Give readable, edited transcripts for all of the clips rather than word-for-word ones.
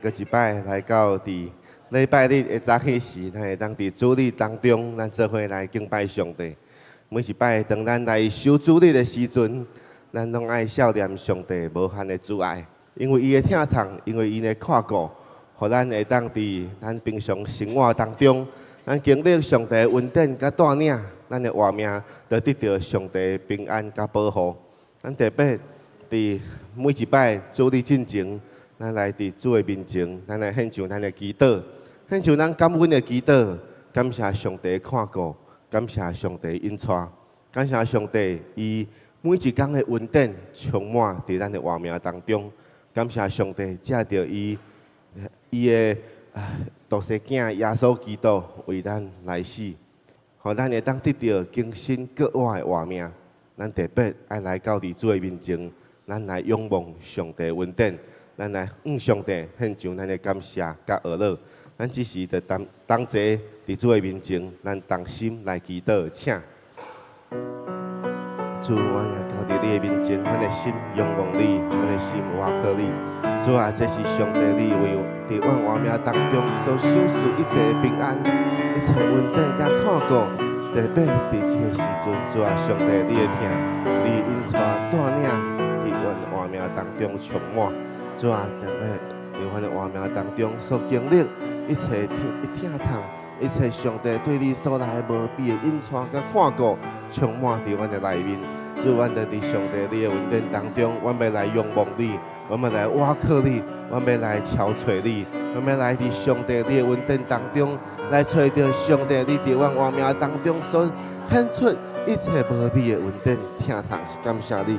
搁一摆来到伫礼拜日的早起时，咱会当伫主日当中，咱做伙来敬拜上帝。每一摆当咱来守主日的时阵，咱拢爱笑念上帝无限的阻碍，因为伊的疼痛，因为伊的看顾，互咱会当伫咱平常生活当中，咱经历上帝的恩典甲带领，咱的活命得得到上帝的平安甲保护。咱特别伫每一摆主日进前，咱来伫主的面前，咱来献上咱的祈祷，献上咱感恩的祈祷，感谢上帝的看顾，感谢上帝的引带，感谢上帝伊每一天的恩典充满伫咱的活命当中，感谢上帝借着伊的独生囝耶稣基督为咱来死，互咱会当得到更新格外的活命。咱特别爱来到伫主的面前，咱来仰望上帝的恩典，咱来向上帝献上咱的感谢甲学乐。咱只是着同齐伫主的面前，咱同心来祈祷，请。主，我来到伫你的面前，阮的心仰望你，阮的心倚靠你。主啊，这是上帝你为伫阮活命当中所享受一切平安、一切稳定甲看顾。特别伫这个时阵，主啊，上帝你的听，你引带带领伫阮活命当中充满。主啊，特别伫阮的活命当中所经历一切疼痛。一切上帝对你所来无比的引带甲看顾，充满伫阮的内面。主，阮就伫上帝你的恩典当中，阮要来仰望你，阮要来倚靠你，阮要来超找你，阮要来伫上帝你的恩典当中，来找到上帝你伫阮活命当中所显出一切无比的恩典疼痛，感谢你，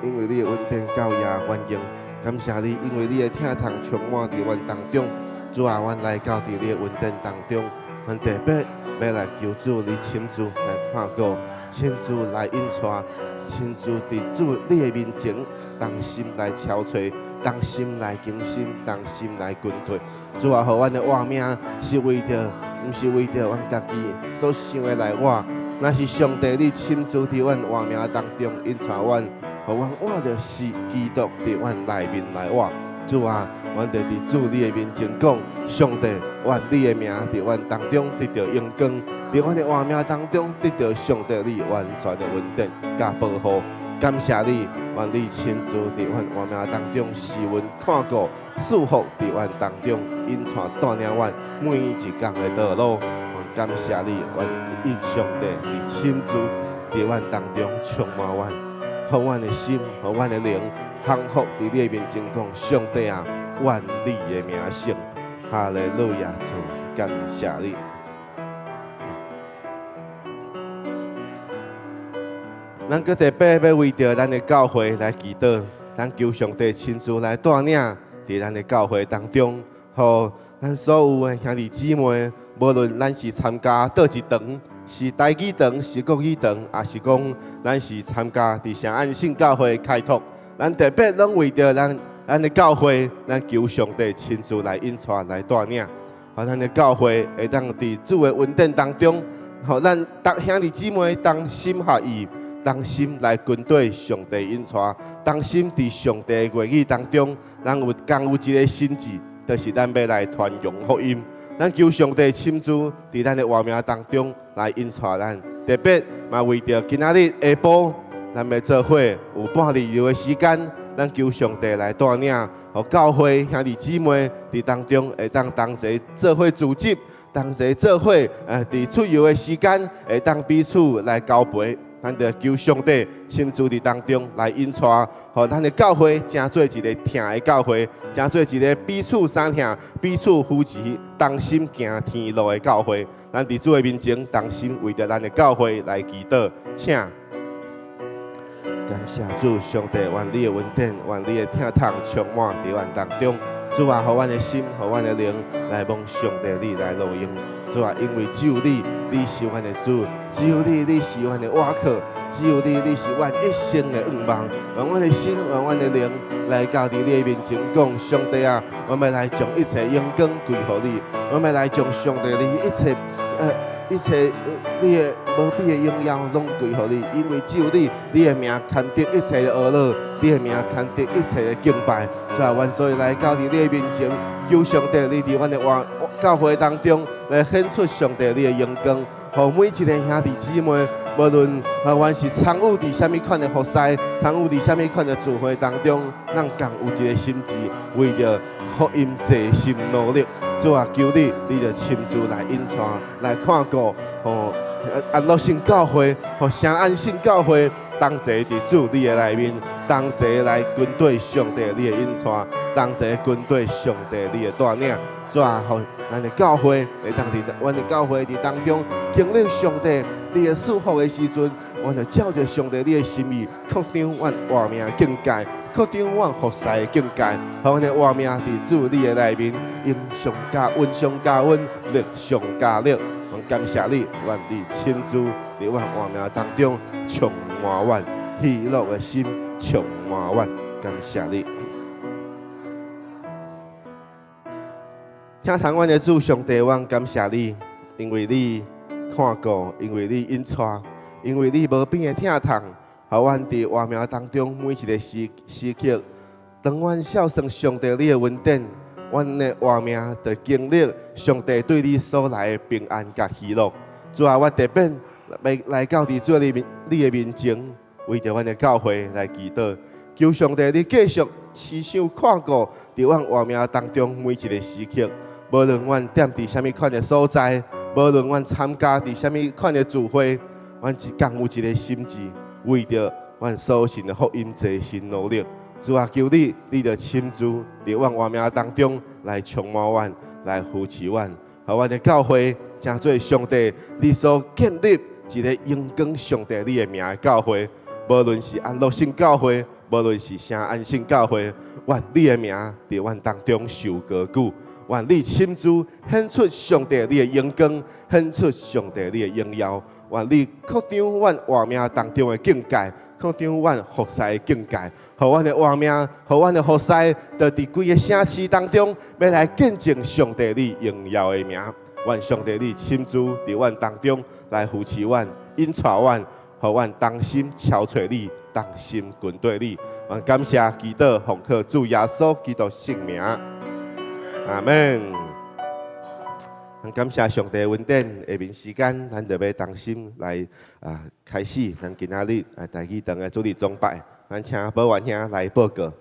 因为你的恩典够也原用，感谢你，因为你的疼痛充满伫阮当中。主啊，阮来到伫你的恩典当中，阮特别要来求主你亲自来看顾，亲自来引带，亲自伫主你的面前，同心来超找，同心来更新，同心来跟退。主啊，互阮的活命是为着，毋是为着阮家己所想的来活，那是上帝你亲自伫阮活命当中引带阮，互阮活着是基督伫阮内面来活。主啊，阮就伫主你的面前讲，上帝，愿你的名伫阮当中得到荣光，伫阮的活命当中得到上帝你完全的恩典甲保护。感谢你，愿你亲自伫阮活命当中施恩看顾、祝福伫阮当中，引带带领阮每一天的道路。感谢你，愿应上帝你亲自伫阮当中充满阮，互阮的心，互阮的灵。幸福伫你的面前讲，上帝啊，愿你的名圣，哈利路亚！主，感谢你。咱搁特别要为着咱的教会来祈祷，咱求上帝亲自来带领伫咱的教会当中，互咱所有的兄弟姊妹，无论咱是参加倒一堂，是台语堂，是国语堂，也是讲咱是参加伫上安信教会开拓。咱特别拢为着咱的教会，咱求上帝亲自来引带、来带领，互咱的教会会当伫主的恩典当中，互咱逐兄弟姊妹同心合意，同心来跟对上帝引带，同心伫上帝的话语当中，咱有一个心志，就是咱要来传扬福音。咱求上帝亲自伫咱的活命当中来引带咱，特别嘛为着今仔日下晡。咱要做伙有半日游的时间，咱求上帝来带领，互教会兄弟姊妹伫当中会当同齐做伙组织，同齐做伙伫出游的时间会当彼此来交陪。咱就求上帝亲自伫当中来引带，互咱的教会成做一个疼的教会，成做一个彼此相疼、彼此扶持、同心行天路的教会。咱伫主的面前，同心为着咱的教会来祈祷，请。感谢主，上帝，愿你的恩典，愿你的疼痛充满伫阮当中。主啊，互阮的心，互阮的灵来望上帝你来路用。主啊，因为只有你，你是阮的主；只有你，你是阮的倚靠；只有你，你是阮一生的愿望。愿阮的心，愿阮的灵来到伫你的面前讲，上帝啊，我们来将一切荣光归乎你；我们来将上帝你一切一切你的无比的荣耀拢归乎你，因为只有你，你的名牵得一切的恶乐，你的名牵得一切的敬拜。主啊，愿所以来到你的面前，求上帝你伫阮的教会当中来显出上帝你的荣光，互每一个兄弟姊妹。无论原是参与伫什么款的服侍，参与伫什么款的聚会当中，咱共有一个心志，为着福音齐心努力。主啊，求你，你着亲自来引带，来看顾，安乐性教会，和城安信教会，同齐伫主你的内面，同齐来跟对上帝你的引带，同齐跟对上帝你的带领。主啊，互咱的教会会当伫阮的教会伫当中经历上帝你的祝福的时阵，阮就照着上帝你的心意，扩张阮活命的境界，扩张阮服侍的境界，互阮的活命伫主你的内面，因上加温，上加温，力上加力。阮感谢你，愿你亲自伫阮活命当中充满阮喜乐的心，充满阮，感谢你。听谈阮的主上帝，阮感谢你，因为你看顾，因为你引带，因为你无边的疼痛，互阮伫活命当中每一个时刻，当阮孝顺上帝你的恩典，阮的活命就经历上帝对你所来的平安甲喜乐。主啊，我特别来到伫主你的面前，为着阮的教会来祈祷，求上帝你继续持守看顾伫阮活命当中每一个时刻。无论阮踮伫什么款的所在，无论阮参加伫什么款的聚会，阮共有一个心志，为着阮所信的福音齐心努力。主啊，求你，你着亲自伫阮活命当中来充满阮，来扶持阮，互阮的教会成做上帝你所建立一个荣光上帝你的名的教会。无论是安乐性教会，无论是城安信教会，愿你的名伫阮当中受高举。愿你亲自显出上帝你的荣光，显出上帝你的荣耀。愿你扩张阮活命当中的境界，扩张阮服侍的境界，互阮的活命，互阮的服侍，就伫规个城市当中，要来见证上帝你荣耀的名。愿上帝你亲自伫阮当中来扶持阮、引带阮，互阮同心超找你，同心跟对你。愿感谢祈祷，奉靠主耶稣基督圣名。阿门。感谢上帝的恩典，下面时间咱就要同心来开始咱今仔日第二堂的主日崇拜。咱请保元兄来报告。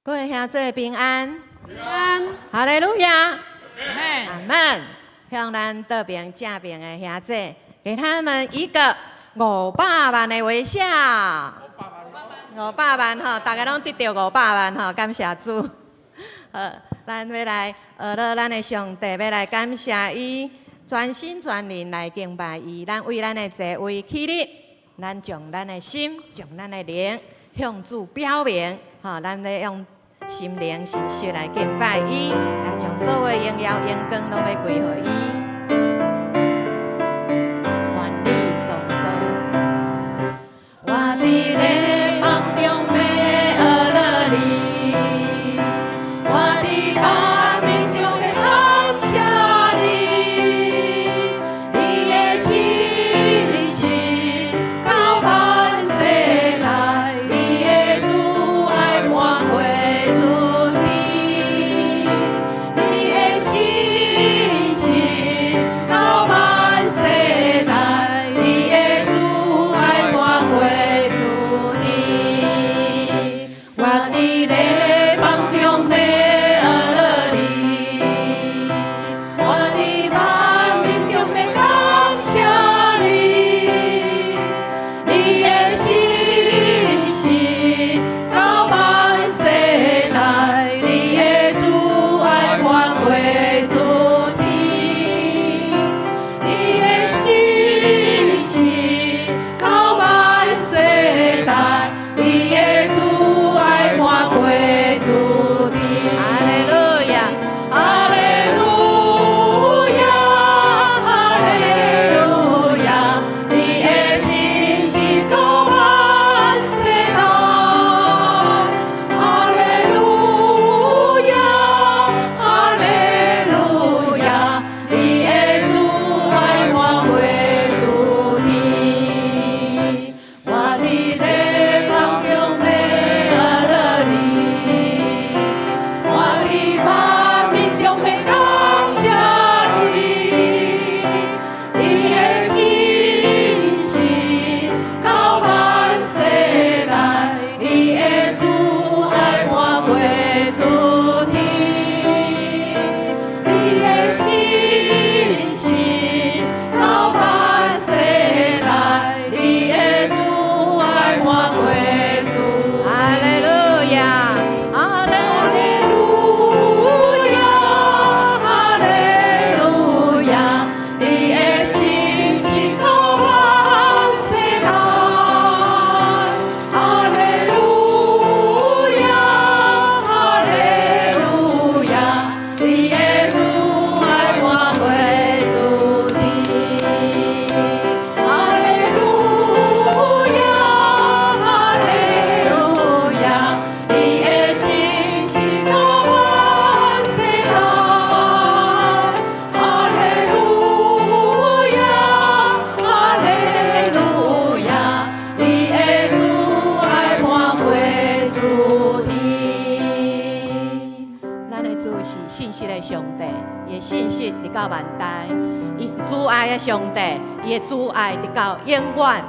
各位兄弟平安，平安，哈利路亚，阿门。阿门。向咱这边正边的兄弟，给他们一个500万的微笑。500万吼，大家拢得到500万吼，感谢主。咱要来学了咱的上帝，要来感谢伊，全心全灵来敬拜伊。咱为咱的座位起立，咱将咱的心、将咱的灵向主表明。吼，咱要用心灵实实来敬拜伊，来将所有的荣耀、荣光拢要归予伊。愿你颂歌，我伫咧梦中要学了你，我伫梦冥中要感谢你，你的信息到万世来，你的主爱满过主题，你的信息到万世来，你的主爱满过主题，我伫咧梦中要学了你，我伫梦冥中要感谢你，你的信息到万世来，你的主爱满过主题，你的信息到万世来，你的主爱满过主题。哈利路亚，哈利路亚，哈利路亚，你的信息到万世来。哈利路亚，哈利路亚，你的主爱满过主题，我伫咧梦中要学了你，我伫梦冥中要感谢你，你的信息到万世来，你的主爱满过主题，你的信息到万世来，你的主爱满过主。哈利路亚，哈利路亚，哈利路亚，你的信息到万世来。哈利路亚，哈利路亚，你的主爱满过主题。哈利路亚，哈利路亚，你的信息到万世来。哈利路亚，哈利路亚，你的主爱满过主题。咱的主是信实的上帝，伊的信实直到万代，伊是主爱的上帝，伊的主爱直到永远。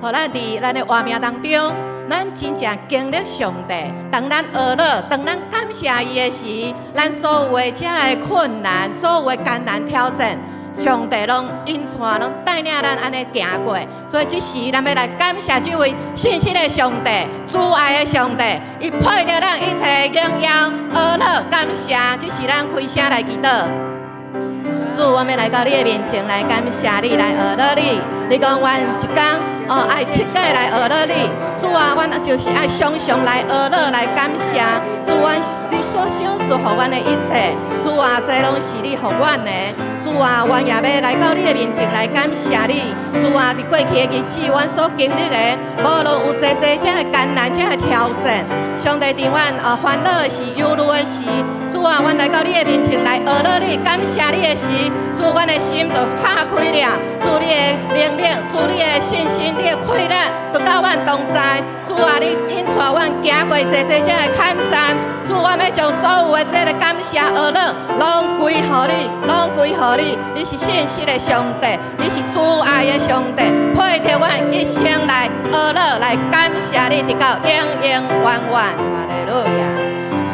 互咱伫咱的活命当中，咱真正经历上帝。当咱学了，当咱感谢伊的时，咱所有的这的困难，所有的艰难挑战，上帝拢引带，拢带领咱安尼行过。所以这时，咱要来感谢这位信实的上帝，主爱的上帝，伊配得咱一切的荣耀、学了、感谢。这时，咱开声来祈祷。主，我们来到你的面前来感谢你，来学了你。你讲阮一天爱7届来学了你。主啊，阮就是爱常常来学了来感谢。主，阮你所赏赐予阮的一切，主啊，这拢是你予阮的。主啊，阮也要来到你的面前来感谢你。主啊，伫过去的日子，阮所经历的，无论有这这的艰难、这的挑战，上帝伫阮烦恼的时、忧虑的时，主啊，阮来到你的面前来学了你，感谢你的时，主，阮的心就拍开了。主，你的能力，主，你的信心，你的快乐，都到阮同在。主啊，你引带阮行过这这的坎站。主，阮要将所有的这个感谢学了，拢归予你，拢归予你。你是信实的上帝，你是主爱的上帝，配得阮一生来学了来感谢你，直到永永远远。哈利路亚。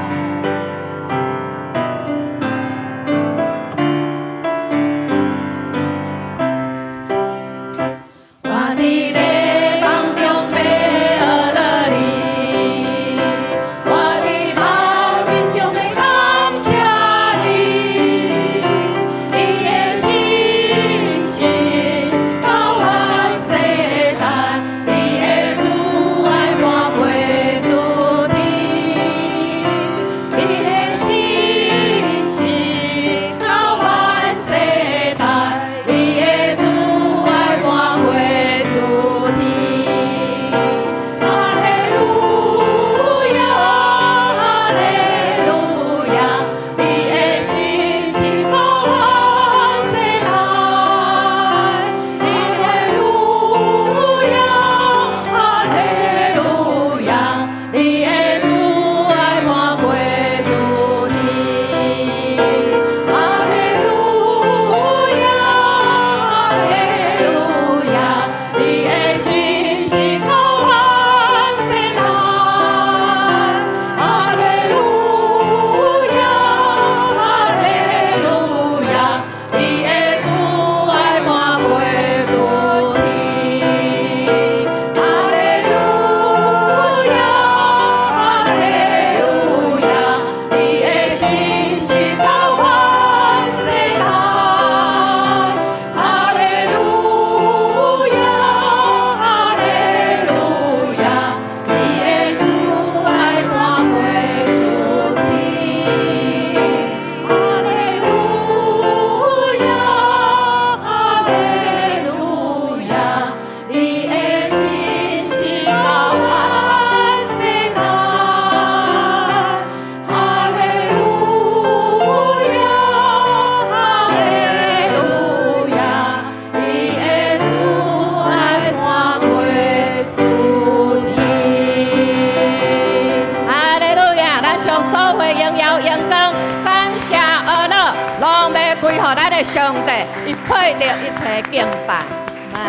的上帝，伊配得一切敬拜。们，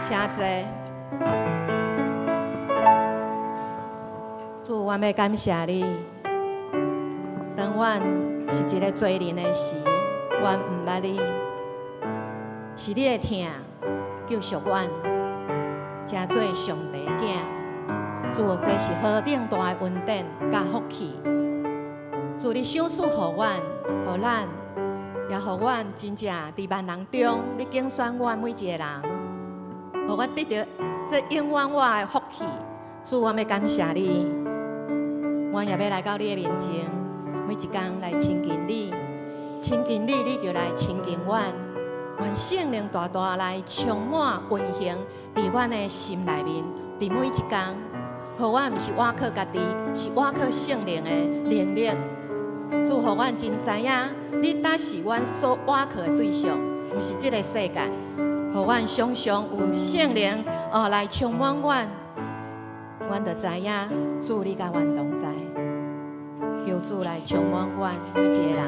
请坐。主，我要感谢你。当阮是一个罪人的时，阮毋捌你，是你的疼救赎阮，成做上帝囝。主，这是何等大的恩典甲福气！主，你赏赐予阮，予咱，也予阮真正伫万人中，你拣选阮每一个人，予阮得到这永远我的福气。主，我要感谢你，我也要来到你的面前，每一天来亲近你，亲近你，你就来亲近阮。愿圣灵大大来充满运行伫阮的心内面，伫每一天。予阮毋是倚靠家己，是倚靠圣灵的能力。主，予阮真知影，你才是阮所倚靠的对象，毋是这个世界。予阮常常有圣灵来充满阮，阮就知影，主你甲阮同在。求主来充满阮每一个人。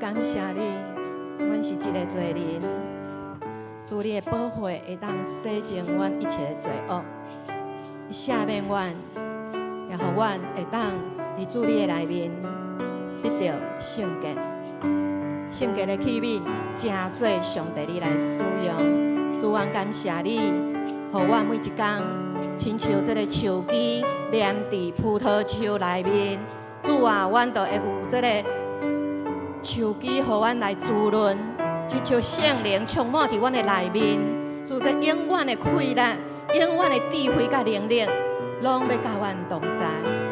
感谢你，阮是一个罪人，主你的保护会当洗净阮一切的罪恶，赦免阮，也互阮会当伫主你的内面得到圣洁。圣洁的器皿，正做上帝你来使用。主啊，感谢你，互我每一天，亲像这个树枝连伫葡萄树内面。主啊，阮就会有这个树枝，互阮来滋润，就像圣灵充满伫阮的内面。主，这永远的快乐，永远的智慧甲能力，拢要甲阮同在。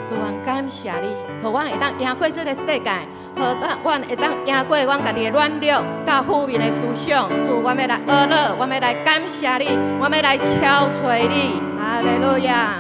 主啊，感谢你，互阮会当赢过这个世界，互阮会当赢过阮家己的软弱甲负面的思想。主，我要来阿乐，我要来感谢你，我要来敲吹你。哈利路亚。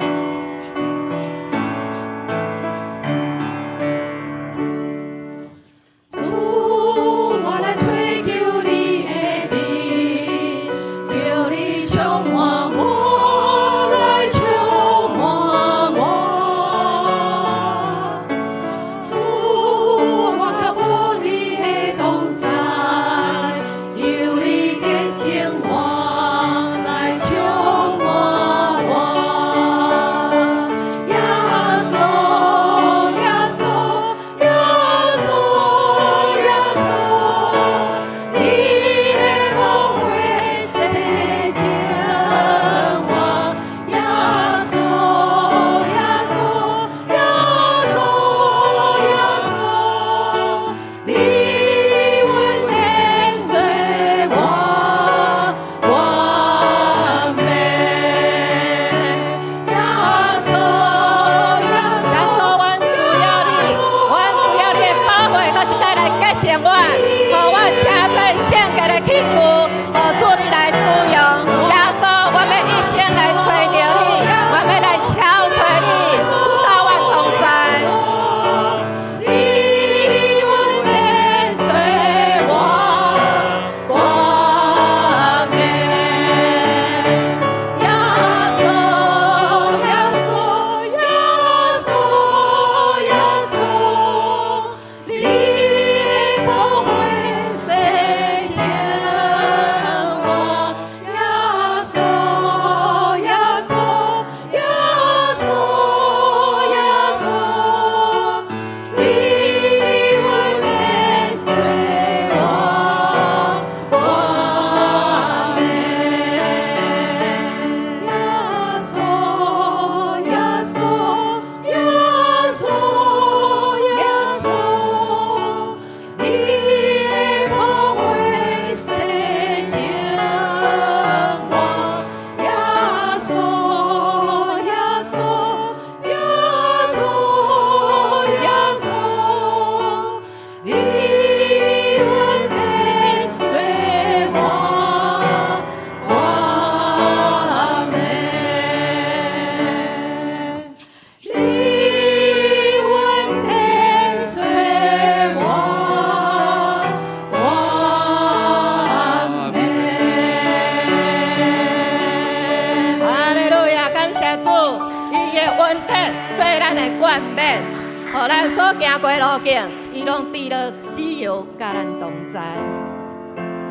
互咱所行过路径，伊拢伫了自由，甲咱同在。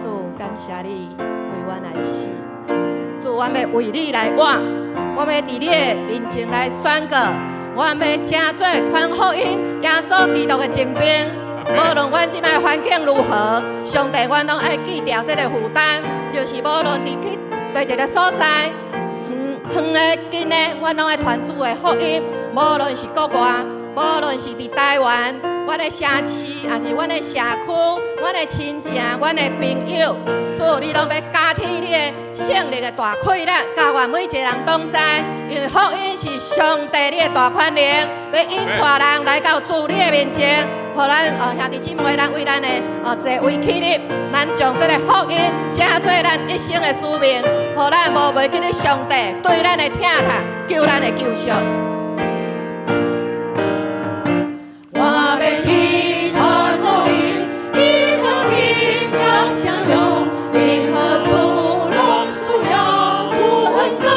主，感谢你为阮来死，主，我要为你来活，我要伫你的面前来宣告，我要正做传福音耶稣基督的精兵。无论阮即摆环境如何，上帝阮拢爱记牢这个负担，就是无论伫去对一个所在，远的近的，阮拢爱传主的福音。无论是国外，无论是伫台湾，阮的社区，还是阮的社区，阮的亲情，阮的朋友，主你拢要加添你的圣灵的大快乐，甲阮每一个人同在。因为福音是上帝你的大权能，要引带人来到主你的面前，互咱兄弟姊妹咱为咱的坐位起立，咱将这个福音正做咱一生的使命，互咱无袂记得上帝对咱的疼痛，救咱的救赎。我要去传福音，你和你刚相拥，任何处拢需要主恩高，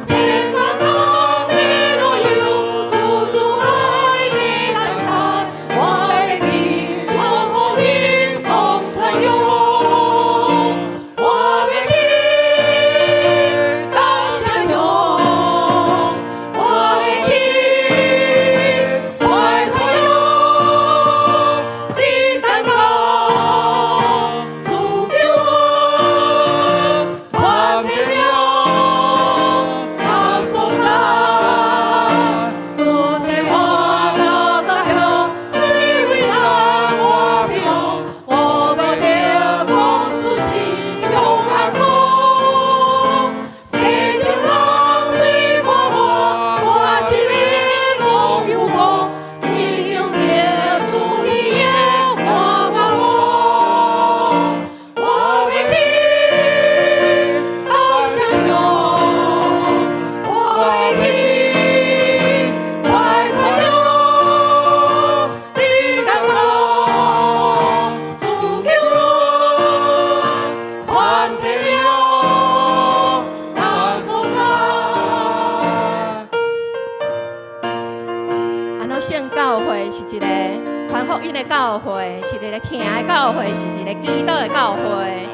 天光拢你若有主爱的安排。我要去传福音，共团勇，我要去刚相拥。一个传福音的教会，是一个听的教会，是一个基督的教会。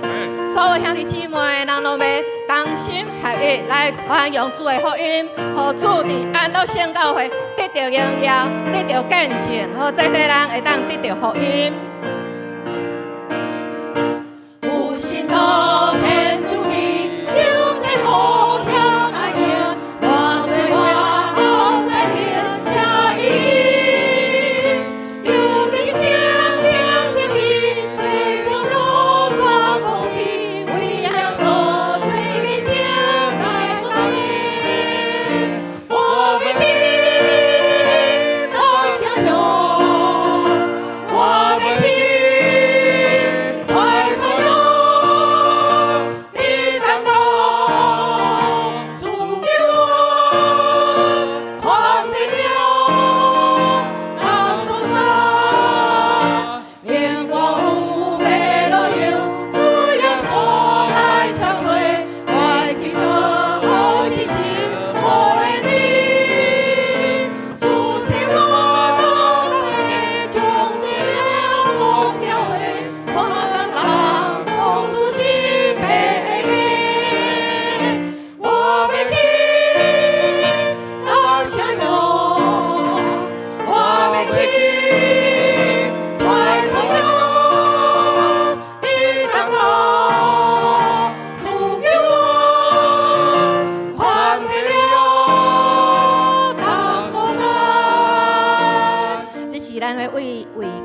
所有兄弟姊妹，人拢要同心合一来传扬主的福音，互主伫安乐圣教会得到荣耀，得到见证，互这人会当得到福音。有心到天主地，有谁好听爱听？我最我好在天下意，有根香亮天地，最终路转公平，为亚所最根家在上面。我为你到下游，我为你。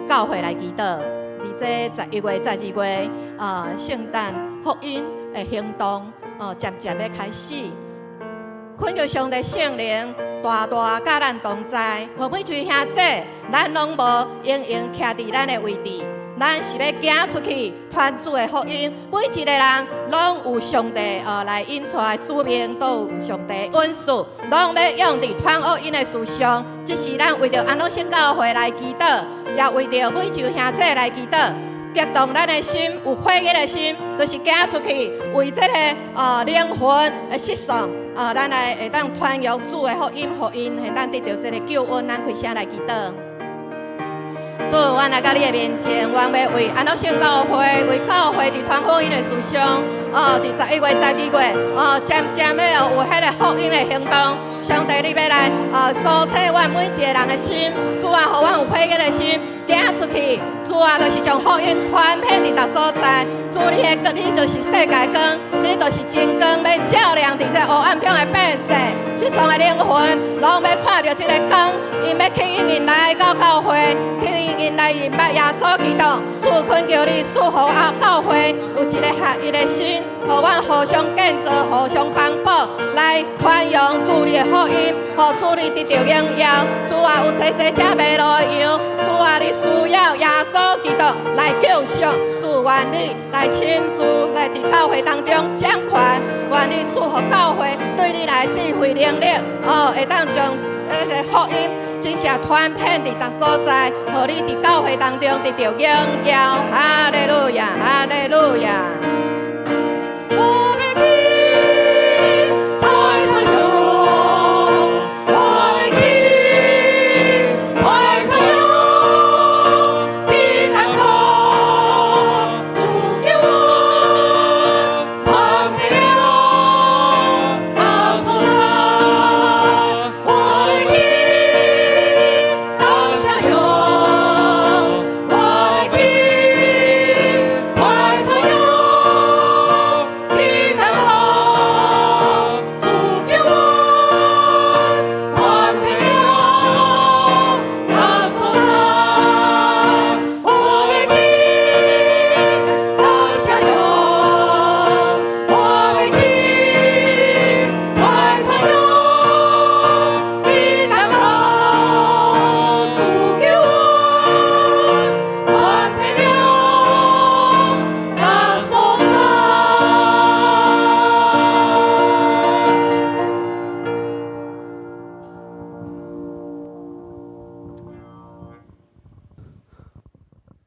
教会来祈祷，而这11月、12月，圣诞福音的行动，渐渐要开始。恳求上帝圣灵大大甲咱同在，互每一位兄弟，咱拢无永远徛伫咱的位置。咱是要行出去传主的福音，每一个人拢有上帝来引出来使命，都有上帝恩赐，拢要用伫传福音的事上。这是咱为着安乐圣教会来祈祷，也为着每一位兄弟来祈祷，激动咱的心，有火热的心，就是行出去为这个灵魂的失丧，咱来会当传扬主的福音，福音会当得到这个救恩。咱开声来祈祷。主，阮来到你的面前，阮要为安乐圣教会、为教会伫传福音的事上，伫11月、12月，渐渐要有迄个福音的行动。上帝，你要来疏切阮每一个人的心，主啊，互阮有火热的心，行出去。主啊，就是将福音传遍伫逐所在。主，你就是世界光，你就是真光，要照亮伫这黑暗中的百姓。失丧的灵魂，拢要看到这个光，因要吸引人来到教会，吸引人来认捌耶稣基督。主，恳求你赐福教会有一个合一的心，互阮互相建造、互相帮补，来传扬主你的福音，互主你得到荣耀。主啊，有济这未落油，主啊，你需要耶稣基督来救赎。主，愿你来亲自来伫教会当中掌权，愿你赐福教会对你来智慧能力，会当将福音真正传遍伫逐所在，互你伫教会当中得到荣耀。哈利路亚，哈利路亚。我要去到山中，我要去快快乐的当中，主给我传遍了那所在，我要去到山中，我要去快快乐。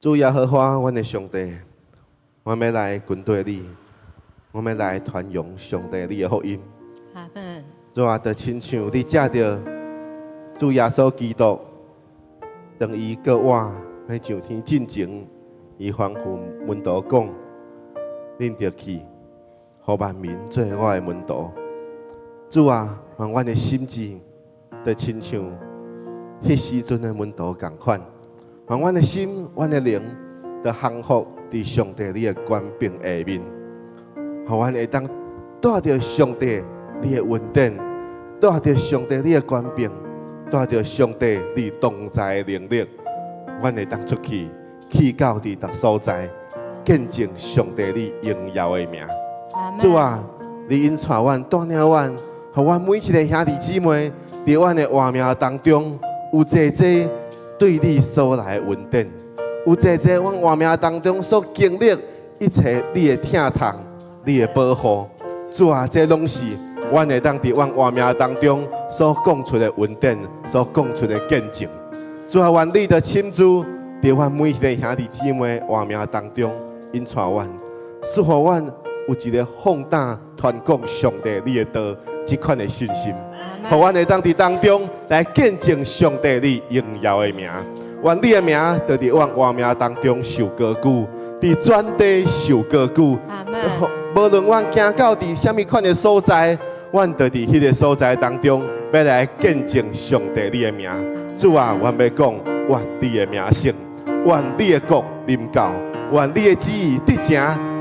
主耶和华，阮的上帝，我要来跟对你，我要来传扬上帝你的福音。阿门。主啊，就亲像你借着主耶稣基督，当伊过我要上天进前，伊吩咐门徒讲：恁着去，互万民做我的门徒。主啊，愿阮的心志，就亲像迄时阵的门徒共款。愿阮的心、阮的灵，就降服伫上帝你的权柄下面，互阮会当带着上帝你的恩典，带着上帝你的权柄，带着上帝你同在的能力，阮会当出去，去到伫逐所在，见证上帝你荣耀的名。主啊，你引带阮，带领阮，互阮每一个兄弟姊妹，伫阮的活命当中，有济济对你所来的恩典，有济济阮活命当中所经历一切你的疼痛、你的保护。主啊，这拢是阮会当伫阮活命当中所讲出的恩典，所讲出的见证。主啊，愿你的亲自伫阮每一个兄弟姊妹活命当中引带阮，使互阮有一个放胆传讲上帝你的道这款的信心，互阮会当伫当中来见证上帝你荣耀的名。愿你的名就伫阮活命当中受高举，伫全地受高举。无论阮行到伫什么款的所在，阮就伫迄个所在当中，要来见证上帝你的名。主啊，阮要讲，愿你的名声，愿你的国临到，愿你的旨意得成，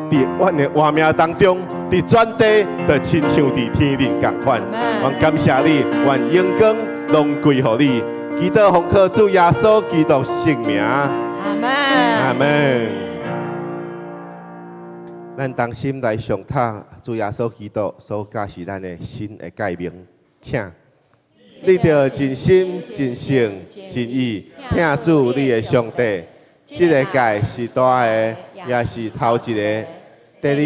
伫阮的活命当中，伫全地就亲像伫天顶共款。愿感谢你，愿荣光拢归乎你。祈祷奉靠主耶稣基督圣名。阿门。阿门。咱同心来上塔，主耶稣基督所教示咱的新的诫命，请你着真心、真性、真意听主你的上帝。这个诫是大的，也是头一个；第二个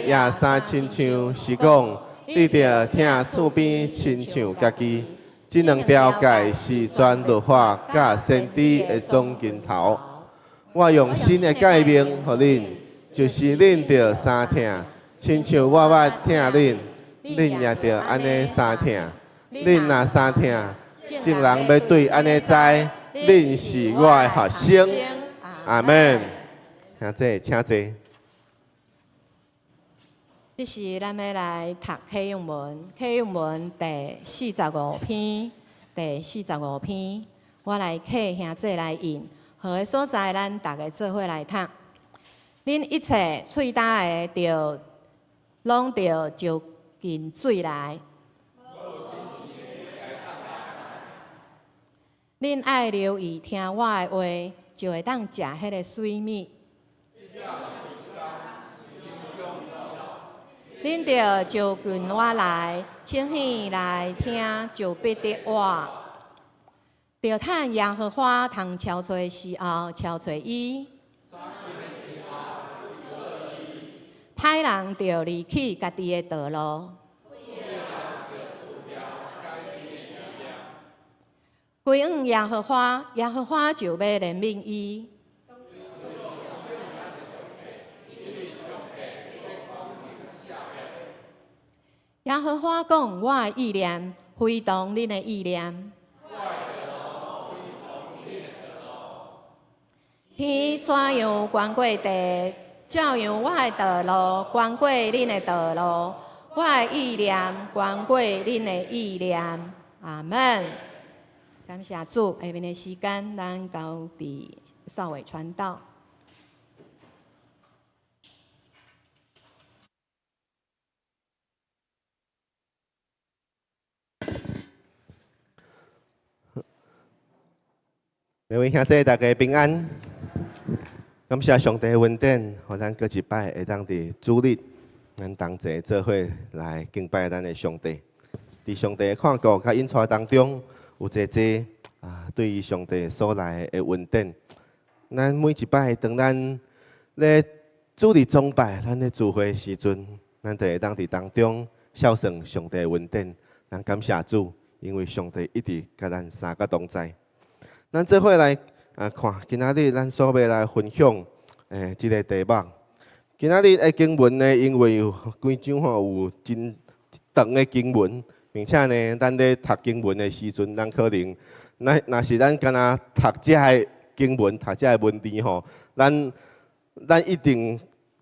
也三亲像是讲，你着听厝边亲像家己。这两条诫是全律法甲先知的总根头。我用新的诫命予恁。就是恁着三听，亲像我听恁，恁也着安尼三听。恁若三听，众人要对安尼知，恁是我的学生。阿门。兄弟，请坐。这是咱要来读启用文，启用文第45篇，第45篇，我来启兄弟来引，何个所在咱大家做伙来读。恁一切喙焦的，着拢着就近水来。恁爱留意听我的话，就会当食迄个水米。恁着就近我来，请耳来听，就必得我。着趁耶和华通敲找时候，敲找伊。歹人着离弃家己的道路，归向耶和华，耶和华就要怜悯伊。耶和华讲：我的意念非同恁的意念。天怎样关过地？照样我的道路关过恁的道路，我的意念关过恁的意念。阿门。感谢主，下面的时间咱交伫少伟传道。各位兄弟，大家平安。感谢上帝的恩典，互咱过一摆会当伫主日，咱同齐做伙来敬拜咱的上帝。伫上帝的看顾甲引带当中，有济济对于上帝所来的恩典。咱每一摆当咱咧主日崇拜，咱咧聚会时阵，咱就会当伫当中孝顺上帝的恩典。咱感谢主，因为上帝一直甲咱三个同在。咱做伙来。看，今仔日咱所要来分享这个题目。今仔日的经文呢，因为有几章有真长的经文，并且呢，咱咧读经文的时阵，咱可能若是咱敢若读这个经文、读这个文字吼，咱一定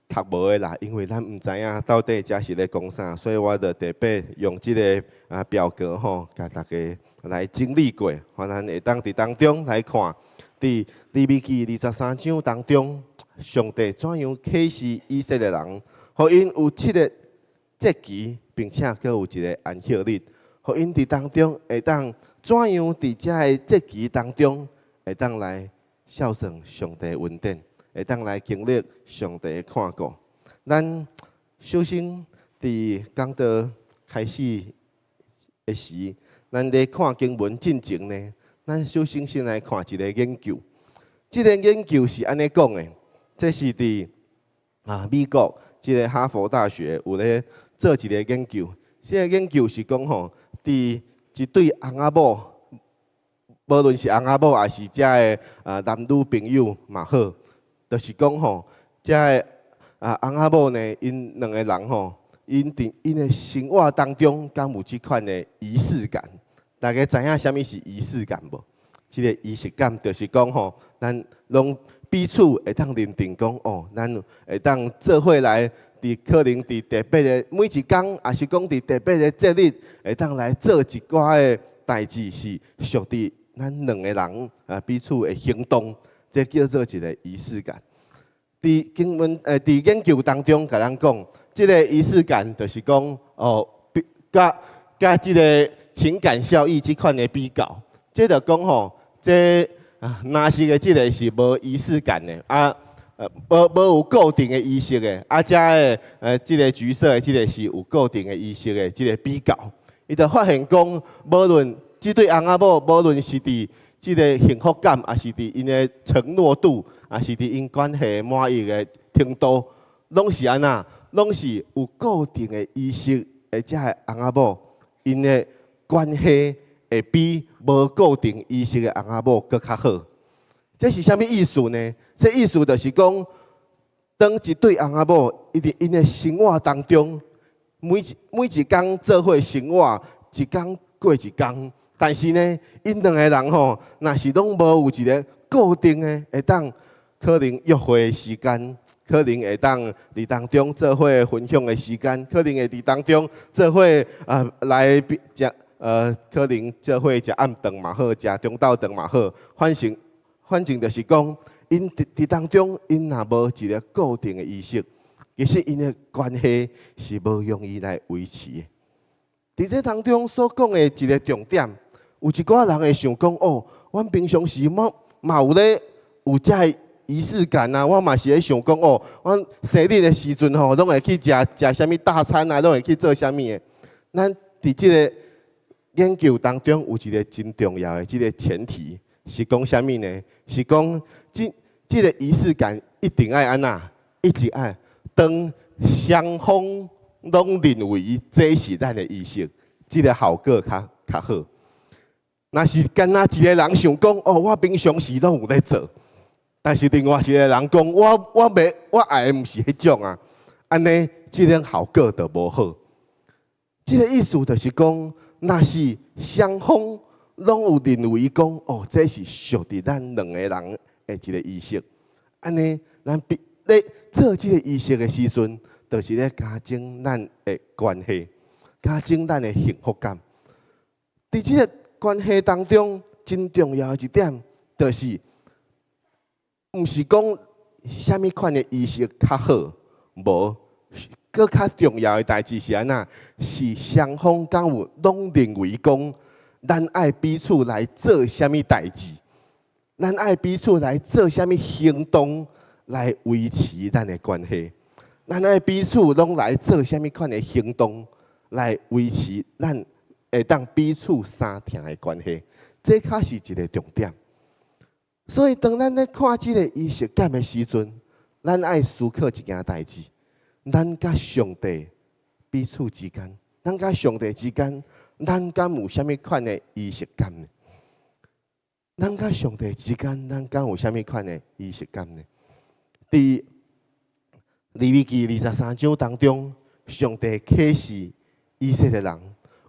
读无的啦，因为咱毋知影到底这是咧讲啥，所以我就特别用即个表格吼，甲大家来整理过，互咱会当伫当中来看。伫利未记23章当中，上帝怎样启示以色列人，互因有7个节期，并且佫有一个安息日，互因伫当中会当怎样伫遮个节期当中会当来孝顺上帝恩典，会当来经历上帝的看顾。咱首先伫讲道开始的时，咱咧看经文进前呢，咱首先先来看一个研究。这个研究是安尼讲的，这是伫美国这个哈佛大学有咧做一个研究。这个研究是讲吼，伫一对翁仔某，无论是翁仔某还是遮个男女朋友嘛好，就是讲吼，遮个翁仔某呢，因两个人吼，因的生活当中，敢有即款的仪式感？大家知影啥物是仪式感无？即个仪式感就是讲吼，咱拢彼此会当认定讲哦，咱会当做伙来，可能伫特别的每一工，也是讲伫特别的节日，会当来做一寡的代志，是属于咱两个人彼此的行动，这叫做一个仪式感。伫经文伫研究当中，甲咱讲，即个仪式感就是讲哦，甲即个情感效益即款的比较，即就讲吼。这若是个，即个是无仪式感的无有固定的仪式的遮个即个橘色的，即个是有固定的仪式的，即个比较，伊就发现讲，无论即对翁仔某，无论是伫即个幸福感，还是伫因的承诺度，还是伫因关系满意的程度，拢是安那，拢是有固定的仪式的遮个翁仔某，因的关系。会比无固定仪式的翁仔某搁较好，这是啥物意思呢？这意思就是讲，当一对翁仔某，因的生活当中，每一工做伙生活，一工过一工，但是呢，因两个人吼，若是拢无有一个固定的，会当可能约会的时间，可能会当伫当中做伙分享的时间，可能会伫当中做伙来食。可能做伙食暗顿嘛好，食中昼顿嘛好，反正就是讲，因伫当中，因若无一个固定的仪式，其实因的关系是无容易来维持的。伫这当中所讲的一个重点，有一寡人会想讲哦，阮平常时嘛有咧有遮仪式感啊，我嘛是咧想讲哦，阮生日的时阵吼，拢会去食啥物大餐啊，拢会去做啥物的。咱伫即个研究当中有一个真重要的这个前提是讲啥物呢？是讲这个仪式感一定爱安那，一直爱当双方拢认为这是咱的仪式，这个效果较好。若是干那一个人想讲哦，我平常时拢有咧做，但是另外一个人讲我爱的毋是迄种啊，安尼这种效果就无好。这个意思就是讲。若是双方拢有认为讲，哦，这是属于咱两个人的一个仪式，安尼咱咧做这个仪式的时阵，就是咧加增咱的关系，加增咱的幸福感。伫这个关系当中，真重要的一点，就是毋是讲啥物款的仪式较好，无。搁较重要的代志是安那？是双方敢有拢认为讲，咱爱彼此来做啥物代志，咱爱彼此来做啥物行动来维持咱的关系，咱爱彼此拢来做啥物款的行动来维持咱会当彼此相听的关系，这较是一个重点。所以当咱咧看这个仪式感的时阵，咱爱思考一件代志。咱甲上帝彼此之间，咱甲上帝之间，咱敢有啥物款的仪式感呢？咱甲上帝之间，咱敢有啥物款的仪式感呢？伫利未记23章当中，上帝启示以色列人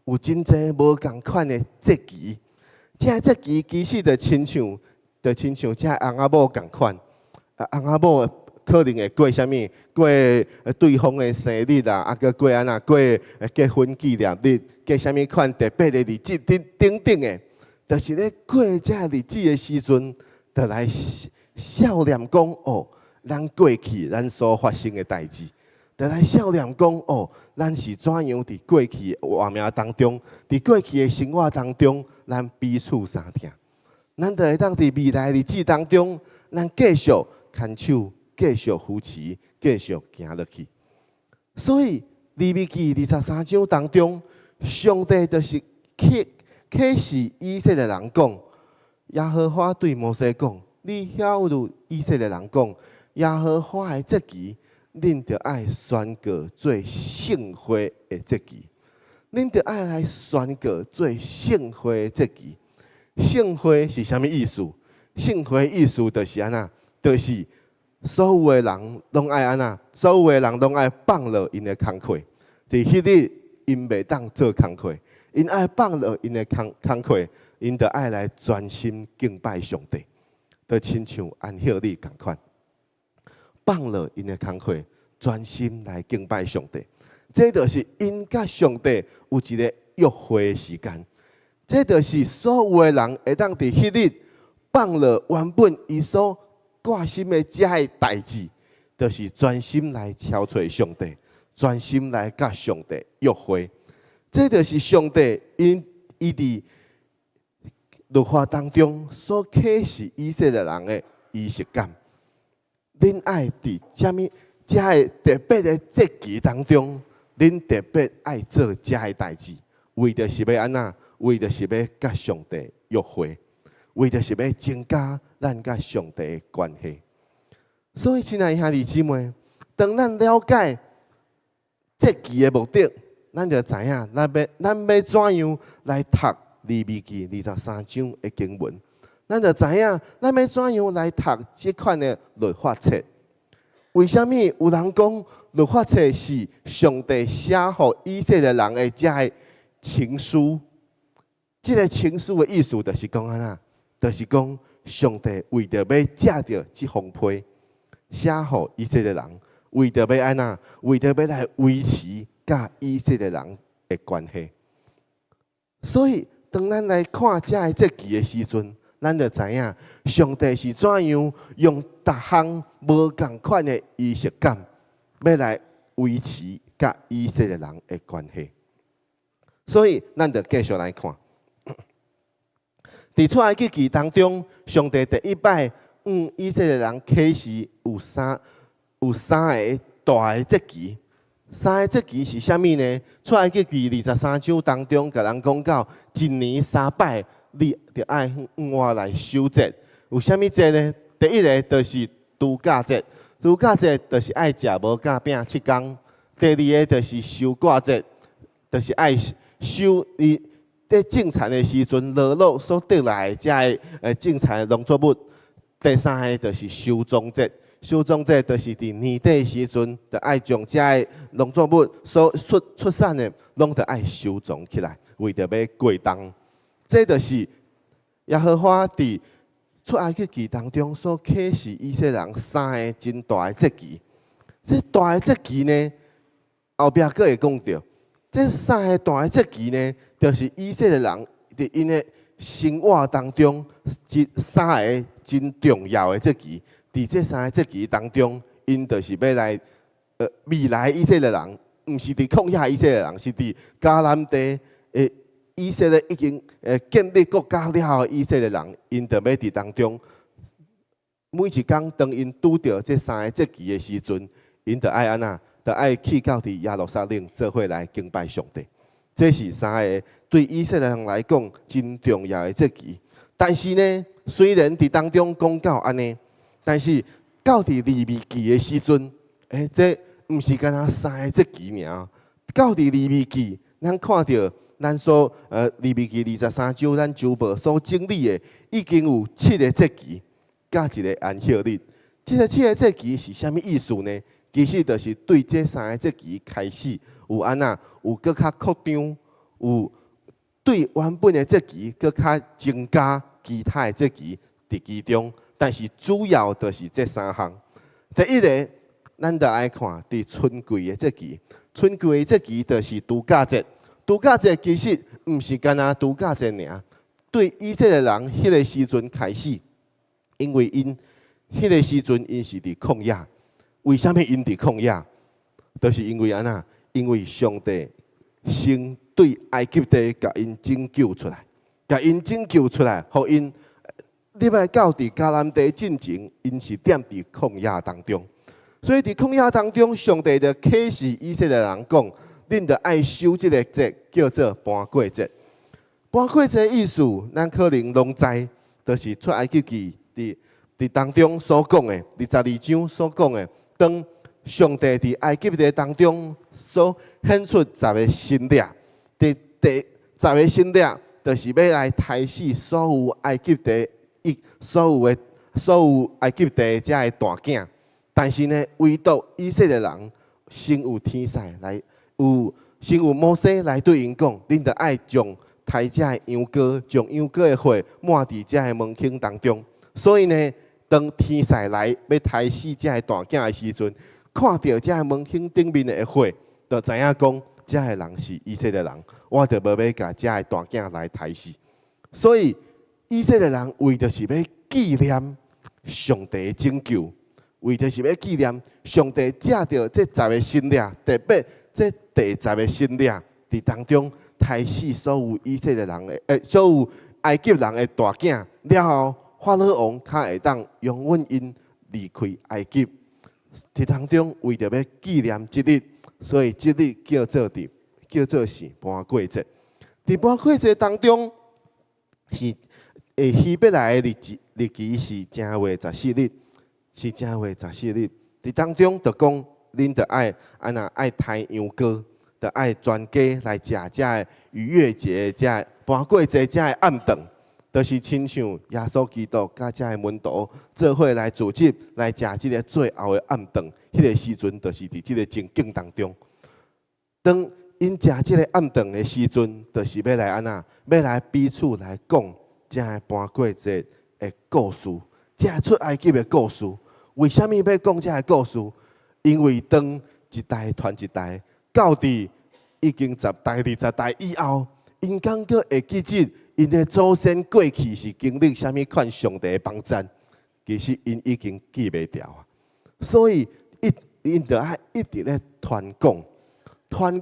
有真侪无共款的节期，这节期其实就亲像这翁仔某共款，翁仔某可能会过啥物？过对方的生日啊，佮过安那过结婚纪念日，过啥物款特别的日子等等的，就是咧过这日子的时阵，就来笑念讲哦，咱过去咱所发生的代志。就来笑念讲哦，咱是怎样伫过去的活命当中，伫过去的生活当中，咱彼此相听。咱就会当伫未来日子当中，咱继续牵手，继续扶持，继续行落去。所以利未记23章当中，上帝就是启示以色列人讲，耶和华对摩西讲：你晓如以色列人讲，耶和华的节期。恁着爱宣告做圣会的节期，恁着爱来宣告做圣会的节期。圣会是啥物意思？圣会意思就是安那，就是所有的人拢爱安那，所有的人拢爱放落因的工课。伫迄日，因袂当做工课，因爱放落因的工课，因着爱来专心敬拜上帝，就亲像安歇日共款。放落因的工课，专心来敬拜上帝。这就是因甲上帝有一个约会的时间。这就是所有的人会当伫迄日放落原本伊所挂心的遮个代志，就是专心来敲找上帝，专心来甲上帝约会。这就是上帝伊伫律法当中所启示以色列人的仪式感。恁爱伫遮个特别的节期当中，恁特别爱做遮个代志，为着是要安那？为着是要甲上帝约会，为着是要增加咱甲上帝的关系。所以，亲爱的兄弟姊妹，当咱了解节期的目的，咱就知影咱要怎样来读利未记23章的经文。咱就知影，咱要怎样来读这款的律法册？为什么有人讲律法册是上帝写予以色列人的这个情书？这个情书的意思就是讲安那，就是讲上帝为着要借着这封批写予以色列人，为着要安那，为着要来维持甲以色列人的关系。所以，当咱来看这个节期的时阵，咱就知影上帝是怎样用逐项无共款的仪式感，要来维持甲以色列人的关系。所以，咱就继续来看。伫出埃及记当中，上帝第一摆以色列人启示有三个大的节期。三个节期是啥物呢？出埃及记23章当中，甲人讲到一年3摆，你着爱我来守节。有啥物节呢？第一个就是除酵节，除酵节就是爱食无酵饼7天。第二个就是收割节，就是爱收伊。在种田的时阵，落落所得来的这个种田的农作物。第三个就是收庄节，收庄节就是伫年底的时阵，就爱将这个农作物所出产的，拢就爱收藏起来，为着要过冬。这就是耶和华伫出埃及记当中所启示以色列人三个真大的节期。这大的节期呢，后壁佫会讲到。这三个大的节期呢，就是以色列人伫因的生活当中，三个真重要的节期。伫这三个节期当中，因就是要来未来以色列人，毋是伫旷野以色列人，是伫迦南地以色列已经建立国家了后，以色列人因就要伫当中，每一天当因拄到这三个节期的时阵，因就爱安那。就爱去到伫耶路撒冷做伙来敬拜上帝，这是三个对以色列人来讲真重要的节期。但是呢，虽然伫当中讲到安尼，但是到伫利未记的时阵，这毋是干那三个节期尔。到伫利未记，咱看到咱所利未记23章，咱周报所整理的已经有7个节期，加一个安息日。这个7个节期是啥物意思呢？其实就是对这三个节期开始有安那，有搁较扩张，有对原本的节期，搁较增加其他的节期伫其中，但是主要就是这三项。第一个，咱着爱看伫春季的节期。春季的节期就是度假节。度假节其实毋是干那度假节尔，对以色列人迄个时阵开始，因为因迄个时阵因是伫旷野。为什么因伫旷野？就是因为安那，因为上帝先对埃及地甲因拯救出来，甲因拯救出来，互因你要到伫迦南地进前，因是踮伫旷野当中。所以伫旷野当中，上帝就启示以色列人讲，恁着爱守即个节，叫做搬过节。搬过节意思，咱可能拢知，就是出埃及记伫当中所讲的，22章所讲的，当上帝伫埃及地当中所显出10个新列，第10个新列，就是要来杀死所有埃及地所有埃及地遮的大囝。但是呢，唯独以色列人先有天使来，先有摩西来对因讲，恁着爱将杀遮的羊羔，将羊羔的血抹伫遮的门框当中。所以呢，当天使来要杀死遮的大囝的时阵，看到遮的门框顶面的血，就知影讲，遮的人是以色列人，我就无要甲遮的大囝来杀死。所以以色列人为着是要纪念上帝的拯救。为着是要纪念上帝借着这10个新列，特别这第10个新列伫当中杀死所有以色列人的所有埃及人的大囝了后，法老王才会当容允因离开埃及。伫当中为着要纪念这日，所以这日叫做是搬过节。伫搬过节当中是希伯来的日期是正月14日。是正月14日，伫当中就讲，恁着爱安那爱杀羊羔，着爱全家来食遮个逾越节，遮搬过节遮个暗顿，就是亲像耶稣基督甲遮个门徒做伙来组织来食即个最后的暗顿。迄个时阵，就是伫即个情景当中，当因食即个暗顿的时阵，就是要来安那，要来彼此来讲遮个搬过节的故事，遮个出埃及的故事。为什么要讲这个故事？因为当一代传一代，到伫已经10代、20代以后，因感觉会记得因的祖先过去是经历什么款上帝的帮助，其实因已经记袂掉啊。所以因就爱一直咧传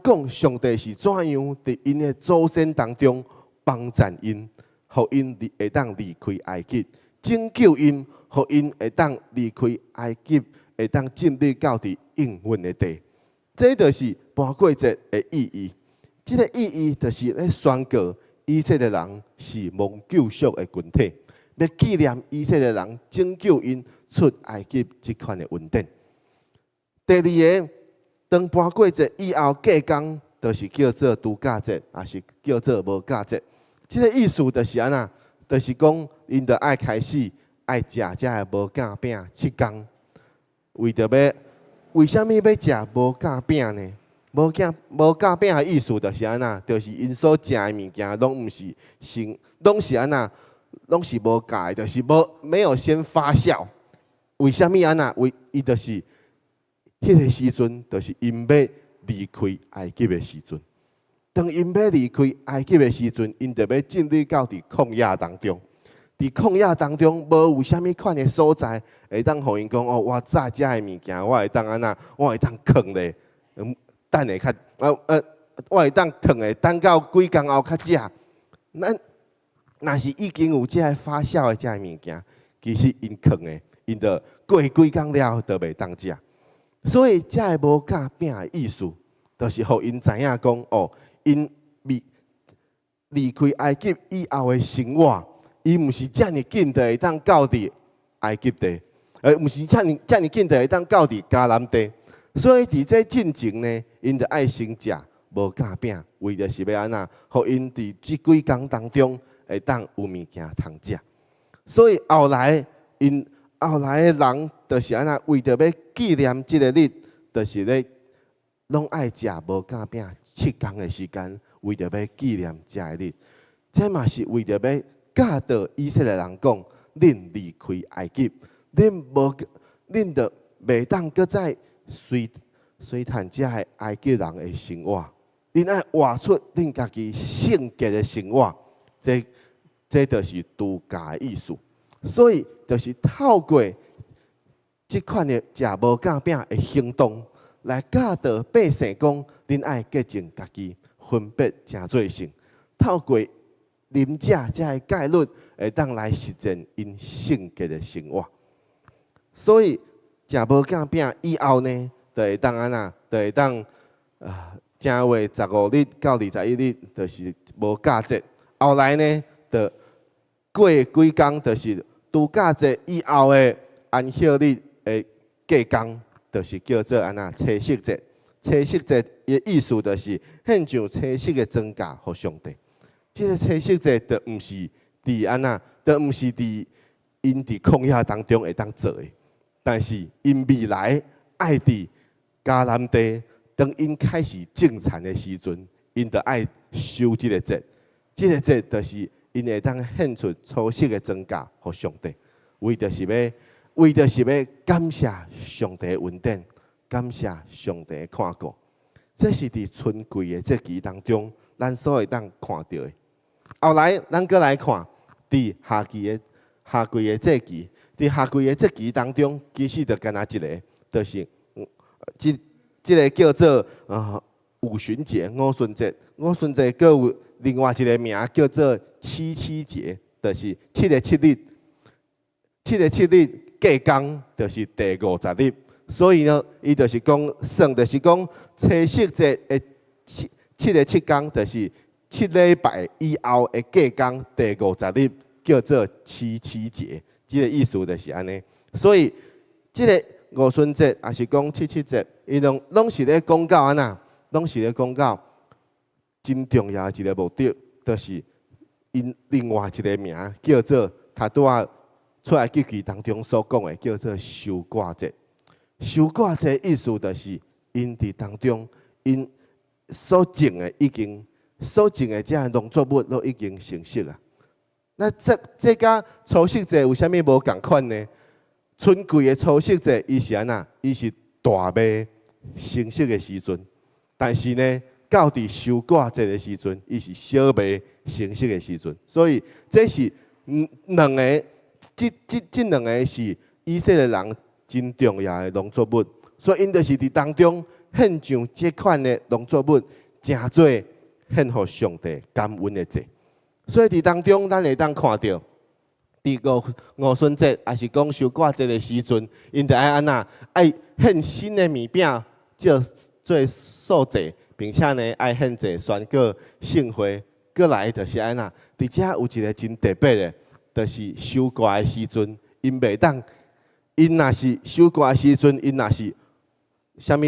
讲上帝是怎样伫因的祖先当中帮助因，互因会当离开埃及，拯救因。互因会当离开埃及，会当进入到伫应允的地，这就是搬过节的意义。这个意义就是咧宣告以色列人是蒙救赎的群体，要纪念以色列人拯救因出埃及这款的恩典。第二个，当搬过节以后过工，就是叫做度假节，也是叫做无假节。这个意思就是安那，就是讲因着爱开始。爱食遮个无假饼7天，为什么要食无假饼呢？无假饼的意思就是安那，就是因所食的物件拢毋是拢是安那，拢是无假的，就是没有先发酵。为什么安那？伊就是迄个时阵，就是因要离开埃及的时阵。当因要离开埃及的时阵，因就要进入到伫旷野当中。伫旷野当中，无有啥物款的所在，会当互因讲哦，我炸遮的物件，我会当安那，我会当藏咧，等下较我会当藏咧，等到几工后较食。若是已经有遮个发酵的遮个物件，其实因藏的，因着过几工了就袂当食。所以遮个无假饼的意思，就是互因知影讲哦，因离开埃及以后的生活。伊毋是遮尔紧就会当到伫埃及地，毋是遮尔紧就会当到伫迦南地。所以伫这进前呢，因就爱先食无假饼，为着是要安那，互因伫即几工当中会当有物件通食。所以后来的人就是安那，为着要纪念即个日，就是咧拢爱食无假饼7天的时间，为着要纪念遮个日。这嘛是为着要教导以色列人讲，恁离开埃及，恁就袂当搁再随谈遮个埃及人的生活，恁爱活出恁家己圣洁的生活，这就是度假的意思。所以就是透过即款的食无甲饼的行动，来教导百姓讲，恁爱洁净家己，分别正做圣。透过啉食这个戒律，会当来实践因圣洁的生活。所以食无甲饼以后呢，就会当安那，就会当正月15日到21日，就是无假节。后来呢，就过几工，就是度假节以后的安息日的过工，就是叫做安那七夕节。七夕节的意思就是献上七夕的庄稼给上帝。这个七夕节就毋是伫安那，就毋是伫因伫旷野当中会当做的，但是因未来爱伫迦南地，当因开始种田的时阵，因就爱守这个节。这个节就是因会当献出初熟的庄稼给上帝，为就是要感谢上帝的恩典，感谢上帝的看顾。这是伫春季的节期当中，咱所会当看到的。后来，咱搁来看，伫夏季的节期，伫夏季的节期当中，其实就干那一个，就是这个叫做五旬节、五旬节。五旬节搁有另外一个名叫做七七节，就是7个7日，7个7日过工就是第50日。所以呢，伊就是讲算，就是讲七夕节的7个7工，就是7礼拜以后的过工第50日，叫做七七节。这个意思就是安尼。所以，这个五旬节也是讲七七节，伊拢是咧讲到安那，拢是咧讲到真重要的一个目的，就是因另外一个名叫做他拄仔出来记记当中所讲的，叫做收割节。收割节意思就是因伫当中，因所种的这农作物都已经成熟啊。那这甲初夕节有啥物无共款呢？春季的初夕节，伊是安那？伊是大麦成熟的时阵，但是呢，到伫收割节的时阵，伊是小麦成熟的时阵。所以这是两个，这两个是以色列人真重要的农作物。所以因就是伫当中献上这款的农作物，诚做献予上帝感恩的节。所以伫当中，咱会当看到，伫五旬节，也是讲收割节的时阵，因就爱安那，爱献新的米饼，做素祭，并且呢，爱献祭宣告圣会。过来就是安那，伫遮有一个真特别的，就是收割的时阵，因袂当，因若是收割的时阵，因若是啥物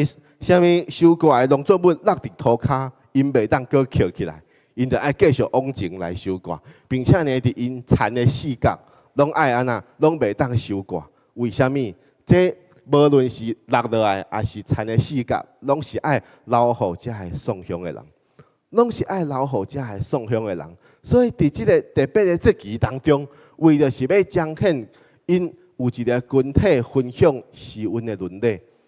收割的农作物落伫土骹，因袂当搁捡起来。因就爱继续往前来收割，并且呢，伫因田的四角，拢爱安那，拢袂当收割。为虾米？这无论是落落来，还是田的四角，拢是爱留互遮个送香的人，拢是爱留互遮个送香的人。所以伫即个特别的节期当中，为着是要彰显因有一个群体分享施恩的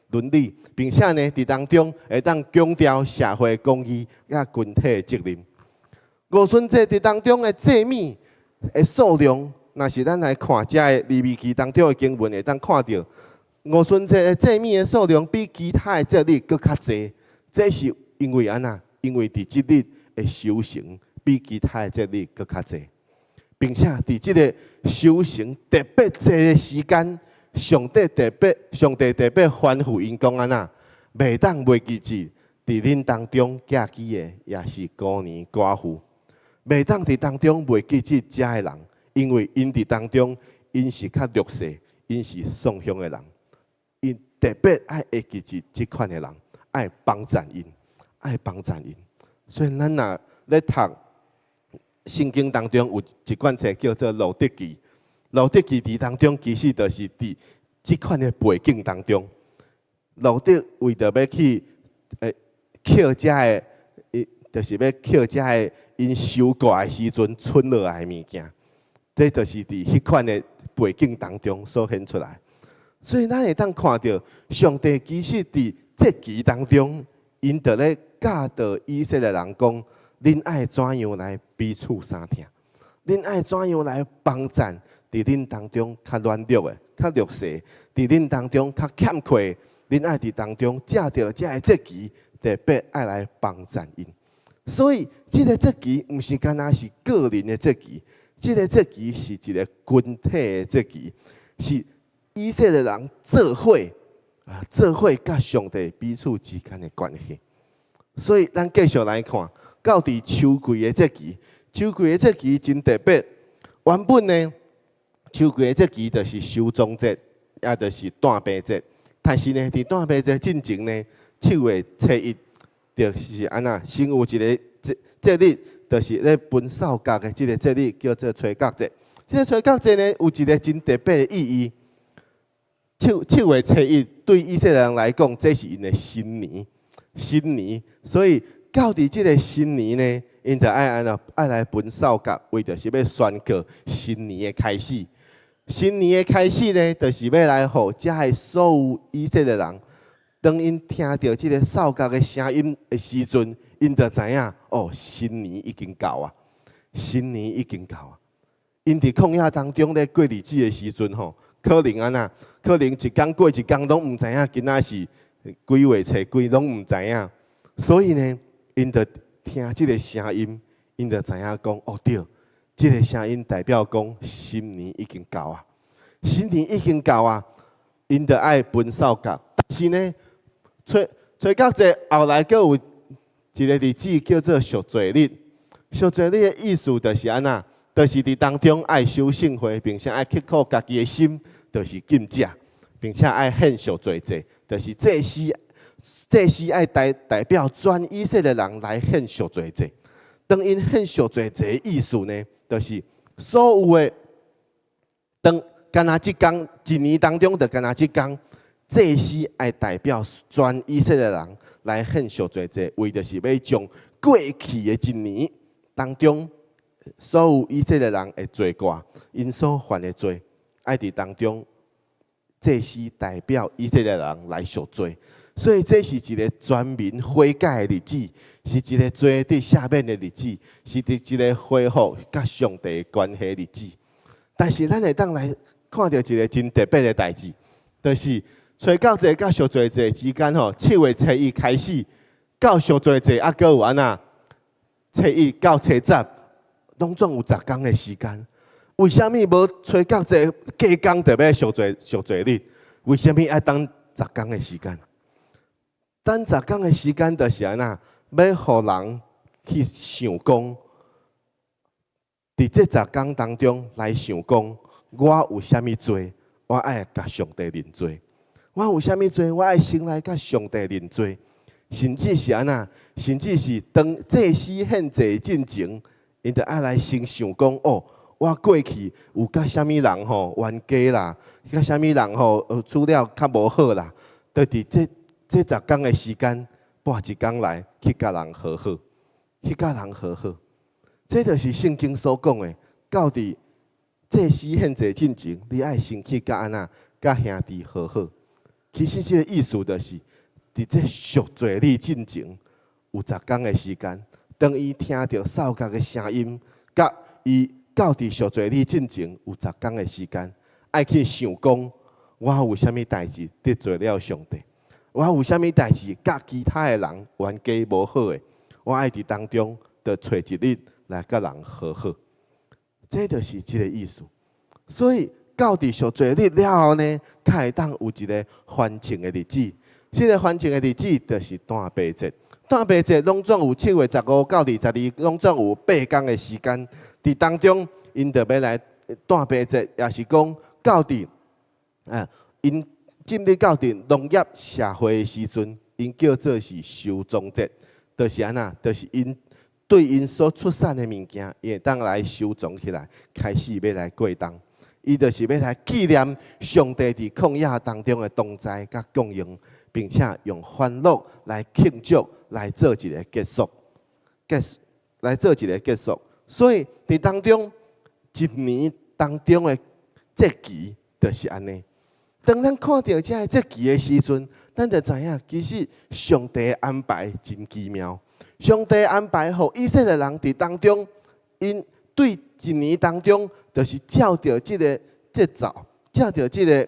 伦理，并且呢，伫当中会当强调社会公义甲群体的责任。五旬节伫当中的祭米的数量，若是咱来看遮个利未记当中的经文，会当看到五旬节的祭米的数量比其他的节日搁较侪。这是因为安那？因为伫即日的修行比其他的节日搁较侪，并且伫即个修行特别侪的时间，上帝特别吩咐因讲安那，袂当袂记住伫恁当中寄居的，也是孤儿寡妇。袂当伫当中袂记住遮个人，因为因伫当中，因是较弱势，因是送香的人，因特别爱会记住即款的人，爱帮赞因。所以咱若咧读圣经当中有一卷册叫做《路得记》，《路得记》伫当中其实就是伫即款的背景当中，路得为着要去捡遮个，就是要捡遮个因收割的时阵剩落来的物件，这就是伫迄款的背景当中所显出来。所以咱会当看到，上帝其实伫这期当中，因着咧教导以色列人讲，恁爱怎样来彼此相听，恁爱怎样来帮赞伫恁当中较软弱的、较弱势，伫恁当中较欠缺的，恁爱伫当中借着这个节期，特别爱来帮赞因。所以，这个节期毋是干那是个人的节期，这个节期是一个群体的节期，是以色列人做伙做伙甲上帝彼此之间的关系。所以，咱继续来看，到伫秋季的节期，秋季的节期真特别。原本呢，秋季的节期就是收宗节，也就是断病节。但是呢，伫断病节进前呢，7月初1。就是安那，先有一个节日，就是咧分扫角的这个节日，叫做吹角节。这个吹角节呢，有一个真特别的意义。7月初1对以色列人来讲，这是因的新年，新年。所以到伫这个新年呢，因就爱来分扫角，为着是要宣告新年的开始。新年的开始呢，就是要来互遮的所有以色列人。当因听到这个扫角的声音的时阵，因就知影哦，新年已经到啊！新年已经到啊！因伫旷野当中咧过日子的时阵吼，可能安那，可能一天过一天拢毋知影今仔是几月初几，拢毋知影。所以呢，因就听这个声音，因就知影讲哦对，这个声音代表讲新年已经到啊！新年已经到啊！因就爱分扫角，但是呢。吹角节后来，阁有一个日子叫做赎罪日。赎罪日的意思就是安那，就是伫当中爱修圣会，并且爱刻苦家己的心，就是禁食，并且爱献赎罪祭，就是祭司爱代表全以色列人来献赎罪祭。当因献赎罪祭的意思呢，就是所有的当干那即天，一年当中就干那即天。祭司爱代表全以色列人来献赎罪祭，为的是要将过去的一年当中所有以色列人的罪过，因所犯的罪，爱伫当中祭司代表以色列人来赎罪。所以这是一个全民悔改的日子，是一个罪得赦免的日子，是一个恢复甲上帝的关系的日子。但是咱会当来看到一个真特别的代志，就是。吹角节甲赎罪节之间吼，7月初1开始，到赎罪节还阁有安那，初1到初10，拢总有10天的时间。为什么无吹角节加工就要赎罪日？为什么爱等10天的时间？等10天的时间就是安那，要互人去想讲，伫这10天当中来想讲，我有啥物罪，我爱甲上帝认罪。我有啥物罪？我爱先来甲上帝认罪，甚至是安那，甚至是当祭司献祭进前，因着爱来先想讲哦，我过去有甲啥物人吼冤家啦，甲啥物人吼处了较无好啦，就伫这10天的时间，拨一天来去甲人和好，去甲人和好。这就是圣经所讲的，到伫祭司献祭进前，你爱先去甲安那，甲兄弟和好。其实这个意思就是，伫这赎罪日进前有10天的时间，当伊听到扫角的声音，甲伊到伫赎罪日进前有10天的时间，爱去想讲，我有啥物代志得罪了上帝，我有啥物代志甲其他的人冤家无好的，我爱伫当中得找一日来甲人和好，这就是这个意思。所以。到伫赎罪日了后呢，才会当有一个欢庆的日子。这个欢庆的日子就是断病节。断病节拢总有7月15到22，拢总有8天的时间。伫当中，因就要来断病节，也是讲到伫因进入到伫农业社会的时阵，因叫做是收庄节，就是安那，就是因对因所出产的物件，伊会当来收藏起来，开始要来过冬。伊就是要来纪念上帝伫旷野当中的同在甲供应，并且用欢乐来庆祝，来做一个结束。来做一个结束。所以伫当中一年当中的节期就是安尼。当咱看到这个节期的时阵，咱就知影，其实上帝安排真奇妙。上帝安排互以色列人伫当中，因对一年当中，就是照着即个节奏，照着即个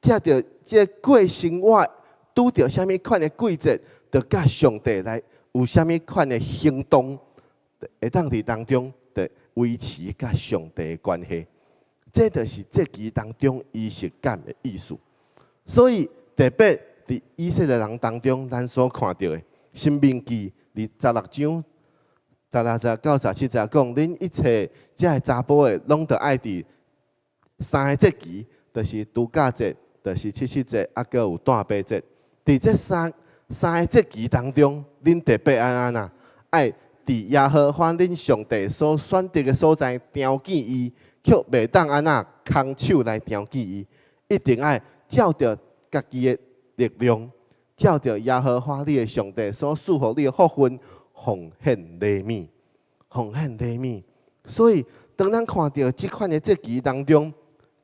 照着即个过生活，拄着啥物款的季节，就甲上帝来有啥物款的行动，会当伫当中的维持甲上帝的关系。这就是节期当中仪式感的意思。所以特别伫以色列人当中，咱所看到的《申命记》16章16节到17节讲，恁一切这个查甫的，拢得爱伫3个节期，就是度假节，就是七夕节，还佫有大悲节。伫这三个节期当中，恁特别安那爱伫耶和华恁上帝所选择的所在雕记伊。却袂当安那空手来调记伊，一定爱照着家己的力量，照着耶和华你的上帝所赐予你的福分，奉献礼物，奉献礼物。所以，当咱看到即款的节期当中，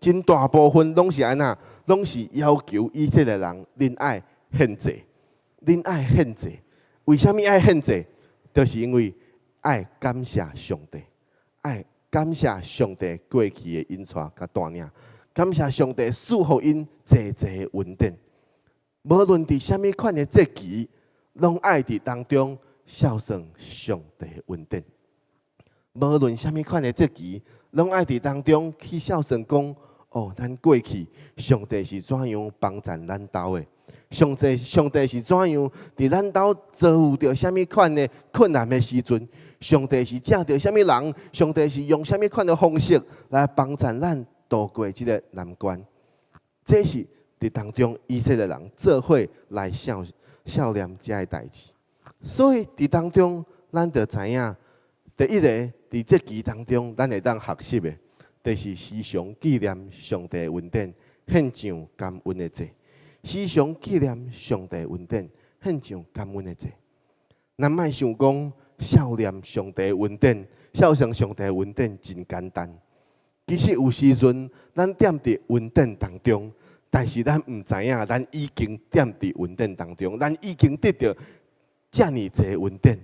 真大部分拢是安那，拢是要求以色列人恁爱献祭，恁爱献祭。为什么爱献祭？就是因为爱感谢上帝，爱。感谢上帝过去的恩赐甲带领，感谢上帝赐予因济济恩典。无论伫啥物款的节期，拢爱伫当中孝顺上帝的恩典。无论啥物款的节期，拢爱伫当中去孝顺讲，哦，咱过去上帝是怎样帮助咱兜的？上帝是怎样伫咱兜遭遇到啥物款的困难的时阵？上帝是借着啥物人？上帝是用啥物款的方式来帮助咱度过这个难关？这是伫当中以色列人做伙来孝念这个代志。所以伫当中，咱就知影，第一个伫节期当中，咱会当学习的，就是时常纪念上帝的恩典，献上感恩的祭。时常纪念上帝的恩典，献上感恩的祭。咱莫想讲。孝念上帝的恩典，孝顺上帝的恩典真简单。其实有时阵，咱踮伫恩典当中，但是咱毋知影，咱已经踮伫恩典当中，咱已经得到遮尔济恩典。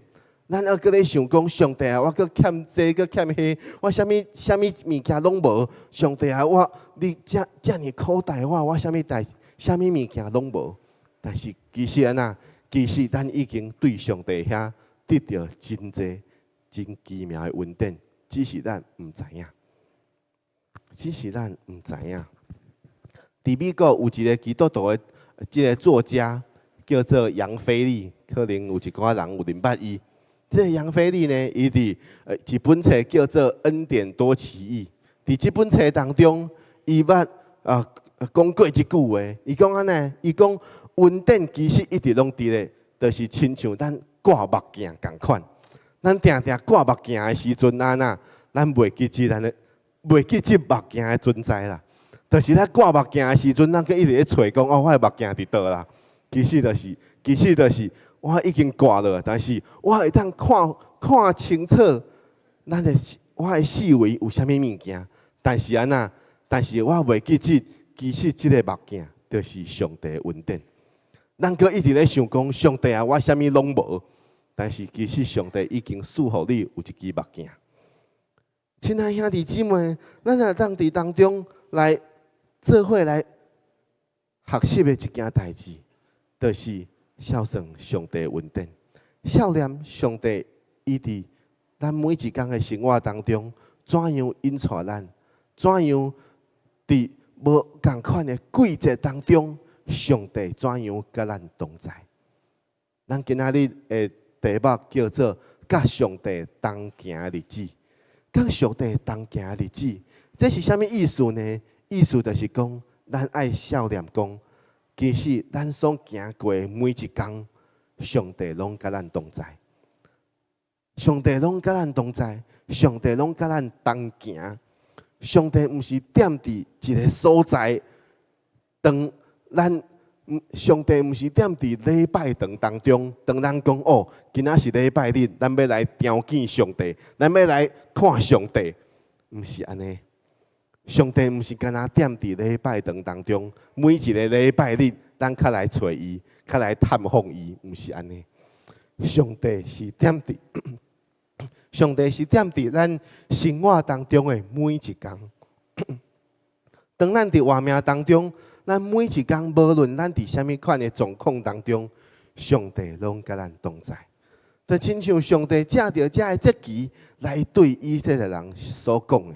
咱还搁咧想讲，上帝啊，我搁欠这，搁欠迄，我啥物物件拢无。上帝啊，你遮尔苦待我啥物物件拢无。但是其实安那，其实咱已经对上帝遐。得到真济、真奇妙的恩典，只是咱毋知影。伫美国有一个基督徒的即个作家，叫做杨飞利，可能有一寡人有认捌伊。这个杨飞利呢，伊伫一本册叫做《恩典多奇异》。伫这本册当中，伊捌讲过一句话，伊讲安尼，伊讲恩典其实一直拢伫咧，就是亲像咱。挂目镜共款，咱定定挂目镜的时阵，咱袂记即目镜的存在啦。就是咱挂目镜的时阵，咱佮一直咧找讲，哦，我的目镜伫倒啦。其实就是我已经挂了，但是我会当看清楚，我的四围有啥物物件。但是我袂记其实即个目镜就是上帝的恩典。咱搁一直咧想讲，上帝啊，我啥物拢无，但是其实上帝已经赐予你有一支目镜。亲爱兄弟姊妹，咱也当伫当中来做伙来学习的一件代志，就是孝顺上帝的恩典，孝念上帝，伊伫咱每一天的生活当中，怎样引带咱，怎样伫无共款的季节当中。上帝怎样甲咱同在？咱今仔日的题目叫做“甲上帝同行的日子”。甲上帝同行的日子，这是啥物意思呢？意思就是讲，咱爱孝念讲，其实咱所行过的每一天，上帝拢甲咱同在。上帝拢甲咱同在，上帝拢甲咱同行。上帝毋是踮伫一个所在，当咱上帝毋是踮伫礼拜堂当中，当咱讲哦，今仔是礼拜日，咱要来朝见上帝，咱要来看上帝，毋是安尼。上帝毋是干那踮伫礼拜堂当中，每一个礼拜日，咱较来找伊，较来探访伊，毋是安尼。上帝是踮伫，上帝是踮伫咱生活当中的每一天。当咱伫活命当中，咱每一天，无论咱伫啥物款的状况当中，上帝拢甲咱同在。就亲像上帝借着这个节期来对以色列人所讲的，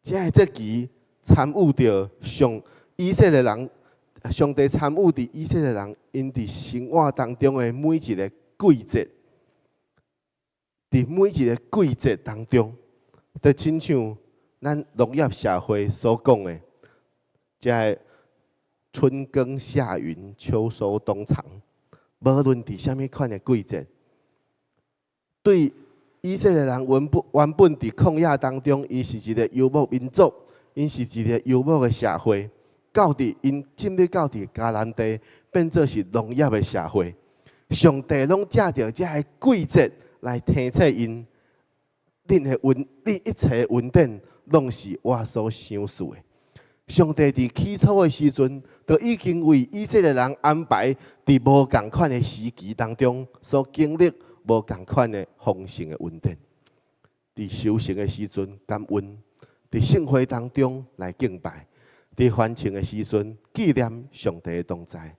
这个节期参悟着以色列人，上帝参悟伫以色列人因伫生活当中的每一个季节，伫每一个季节当中，就亲像咱农业社会所讲的。即春耕夏耘，秋收冬藏，无论伫啥物款的季节，对以色列人原本伫旷野当中，伊是一个游牧民族，因是一个游牧的社会。到伫因进入到伫迦南地，变做是农业的社会。上帝拢借着这个季节来提醒因，恁一切恩典，拢是我所赏赐的。上帝伫起初的时阵，就已经为以色列人安排伫无共款的时期当中，所经历无共款的丰盛的恩典。伫修行的时阵感恩，伫圣会当中来敬拜，伫欢庆的时阵纪念上帝的同在。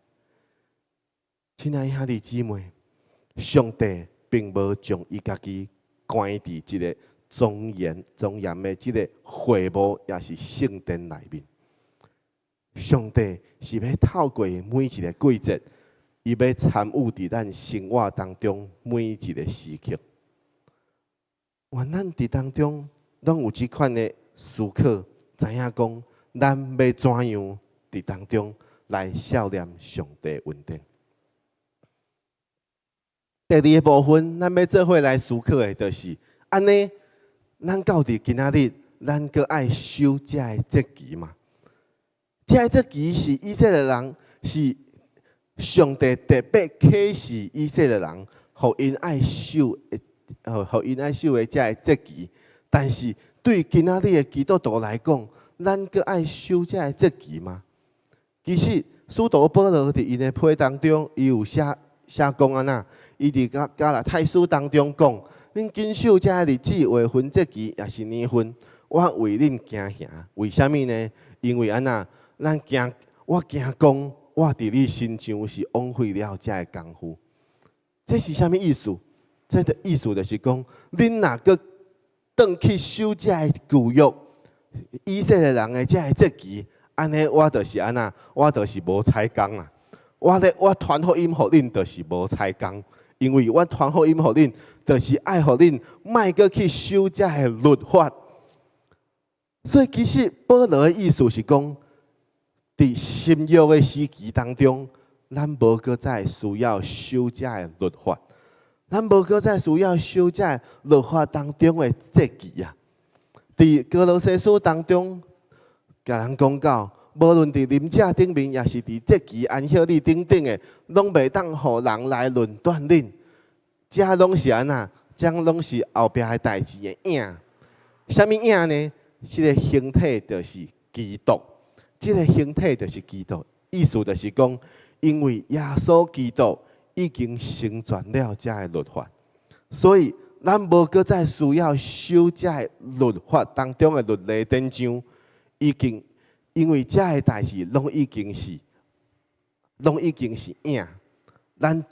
亲爱的兄弟姊妹，上帝并无将伊家己关伫一个庄严的即个会幕，也是圣殿内面。上帝是要透过每一个季节，伊要参与伫咱生活当中每一个时刻。愿咱伫当中拢有即款的思考，知影讲咱要怎样伫当中来效念上帝的恩典。第二个部分，咱要做伙来思考的，就是安尼，咱到底今仔日，咱阁爱守这个节期嘛？这个节期是以色列人，是上帝特别启示以色列人，互因爱守的这个节期。但是对今仔日的基督徒来讲，咱阁爱守这个节期吗？其实使徒保罗伫因的批当中，伊有写讲安那，伊伫加拉太书当中讲，恁谨守这个日子、月份、节期，也是年份，我为恁惊吓。为什么呢？因为安那。我惊讲，我伫你身上是枉费了这个功夫。这是啥物意思？这个意思就是讲，恁若阁转去守这个旧约，以色列人的这个节期，安尼我就是安那，我就是无采工啦。我传福音互恁，就是无采工，因为我传福音互恁，就是爱互恁，莫阁去守这个律法。所以其实保罗的意思是讲。伫新约的时期当中，咱无搁再需要守这个律法，咱无搁再需要守这个律法当中的节期啊。伫哥罗西书当中，甲人讲到，无论伫临者顶面，也是伫节期安息日顶顶的，拢袂当互人来论断恁。这拢是安那？这拢是后壁的代志的影。什么影呢？这个形体就是基督。这个形体就是基督，意思就是讲，因为耶稣基督已经成全了这个律法，所以咱无搁再需要守这个律法当中的律例典章，已经因为这个代志拢已经是影，咱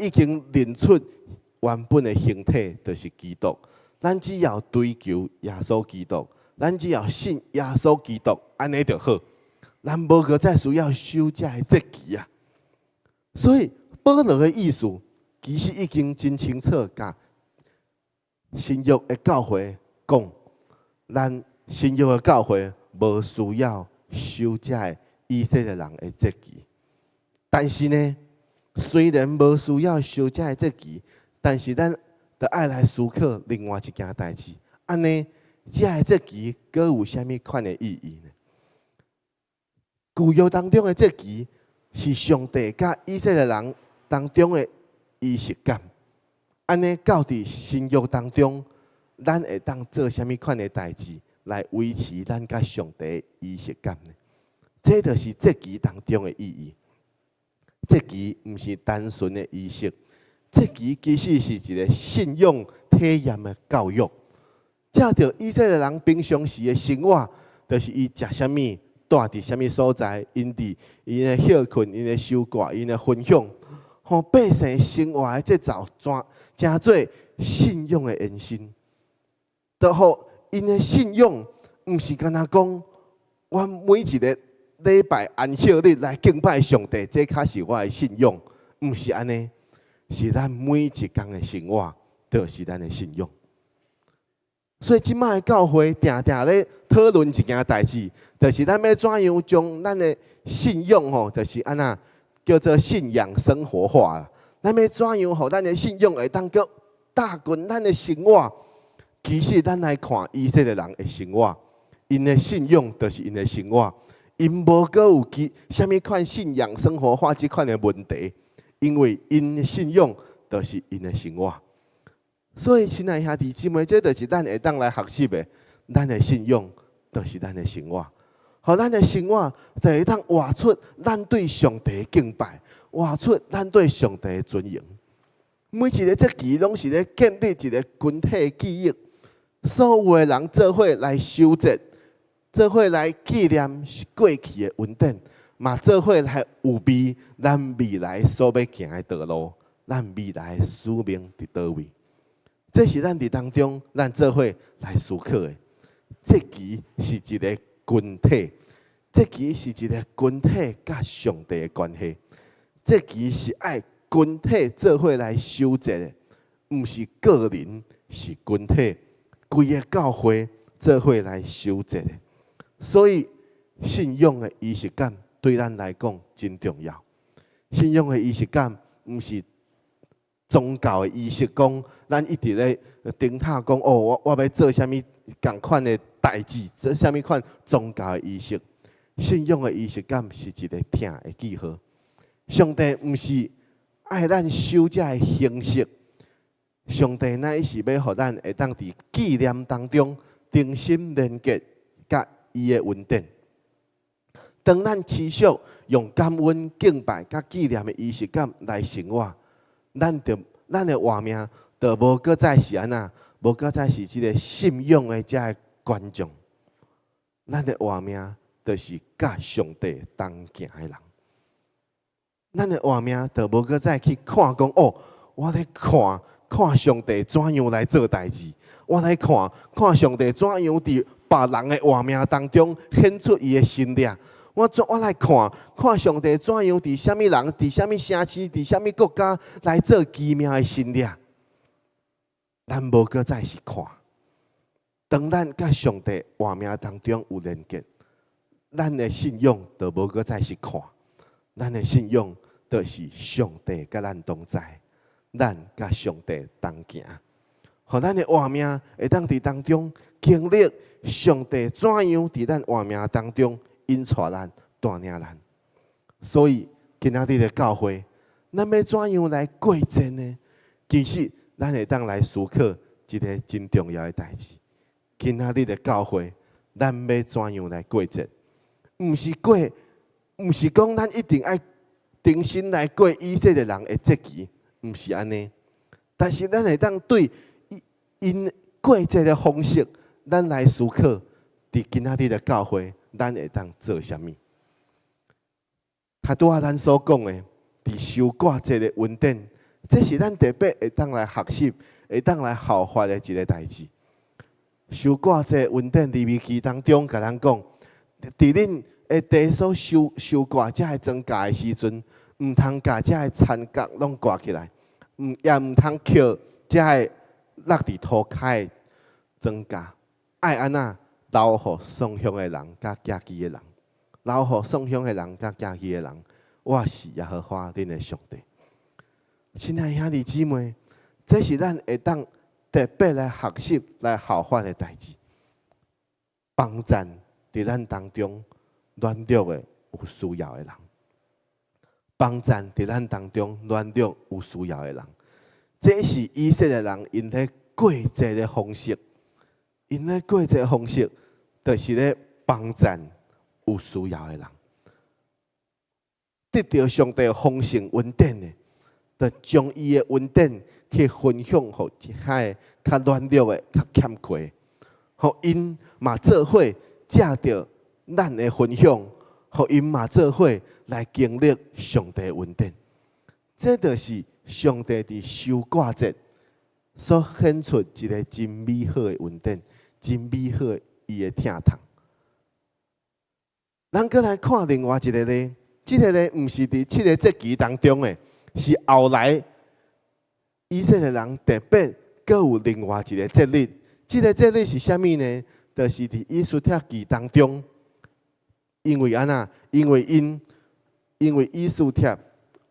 已经认出原本的形体就是基督，咱只要追求耶稣基督。咱只要信耶稣基督，安尼就好。咱无搁再需要守这个节期啊。所以保罗的意思，其实已经真清楚甲新约的教会讲，咱新约的教会无需要守这个以色列人的节期。但是呢，虽然无需要守这个节期，但是咱就爱来思考另外一件代志，安尼。这个节期，阁有啥物款的意义呢？旧约当中的节期是上帝甲以色列人当中的仪式感。安尼到伫新约当中，咱会当做啥物款的代志来维持咱甲上帝的仪式感呢？这就是节期当中的意义。节期毋是单纯的仪式，节期其实是一个信仰体验的教育。照着以色列人平常时的生活，就是伊食啥物、住伫啥物所在，因的休困、因的收割、因的分享，互百姓生活的节奏，真做信仰的延伸。就互因的信仰，毋是干那讲，我每一个礼拜安息日来敬拜上帝，这才是我的信仰。毋是安尼，是咱每一天的生活，就是咱的信仰。所以，即摆的教会定定咧讨论一件代志，就是咱要怎样将咱的信仰吼，就是安那叫做信仰生活化啦。咱要怎样互咱的信仰会当个搭滚咱的生活？其实，咱来看以色列人的生活，因的信仰就是因的生活，因无阁有啥物款信仰生活化即款的问题，因为因的信仰就是因的生活。所以，亲爱兄弟姊妹，这就是咱会当来学习的。咱的信仰就是咱的生活，互咱的生活就会当活出咱对上帝的敬拜，活出咱对上帝的尊荣。每一个节期拢是咧建立一个群体记忆，所有的人做伙来修节，做伙来纪念过去的恩典，嘛做伙来预备咱未来所要行的道路，咱未来的使命伫倒位。这是咱伫当中，咱做伙来思考的。节期是一个群体，节期是一个群体甲上帝的关系。节期是爱群体做伙来修节的，毋是个人，是群体，规个教会做伙来修节的。所以，信仰的仪式感对咱来讲真重要。信仰的仪式感毋是宗教的仪式，讲咱一直咧顶塔讲哦，我要做啥物共款的代志，做啥物款宗教的仪式。信仰的仪式感是一个听的记号。上帝毋是爱咱守这的形式，上帝乃是要互咱会当伫纪念当中定心连结，甲伊的恩典。当咱持续用感恩、敬拜、甲纪念的仪式感来生活。咱的画面就无搁再是安那，无搁再是即个信仰的这个观众。咱的画面就是甲上帝同行的人。咱的画面就无搁再去看讲哦，我咧看上帝怎样来做代志，我来看上帝怎样伫别人的画面当中显出伊的神力。我来看上帝怎样伫什么人、伫什么城市、伫什么国家来做奇妙的神力。咱无搁再是看，当咱甲上帝画面当中有连结，咱的信仰就无搁再是看，咱的信仰就是上帝甲咱同在，咱甲上帝同行，互咱的画面会当伫当中经历上帝怎样伫咱画面当中。引带咱、带领咱，所以今仔日的教会，咱要怎样来过节呢？其实，咱会当来思考一个真重要的代志。今仔日的教会，咱要怎样来过节？毋是讲咱一定爱定心来过以色列人的节期，毋是安尼。但是，咱会当对因过节的方式，咱来思考，伫今仔日的教会。咱会当做啥物？较拄仔咱所讲的，伫收割节的恩典，这是咱特别会当来学习、会当来效法的一个代志。收割节恩典利未记当中，甲咱讲，伫恁的地所收割才会庄稼的时阵，毋通甲这个残角拢挂起来，也毋通捡这个落伫土骹的庄稼，爱安那。留互送香的人，甲寄居的人，留互送香的人，甲寄居的人。我是耶和华恁的上帝。亲爱兄弟姊妹，这是咱会当特别来学习、来效法的代志。帮赞伫咱当中软弱的、有需要的人。帮赞伫咱当中暖着有需要的人。这是以色列人因咧过节的方式，因咧过节的方式，就是咧帮赞有需要的人。得到上帝丰盛恩典的，就将伊的恩典去分享给一遐较软弱的、较欠缺的，互因嘛做伙借着咱的分享，互因嘛做伙来经历上帝的恩典。这就是上帝伫收割节所显出一个真美好的恩典，真美好的伊的疼痛。咱搁来看另外一个咧，这个咧毋是伫7个节期当中的，是后来以色列人特别搁有另外一个节日。这个节日是啥物呢？就是伫以斯帖记当中，因为安那，因为以斯帖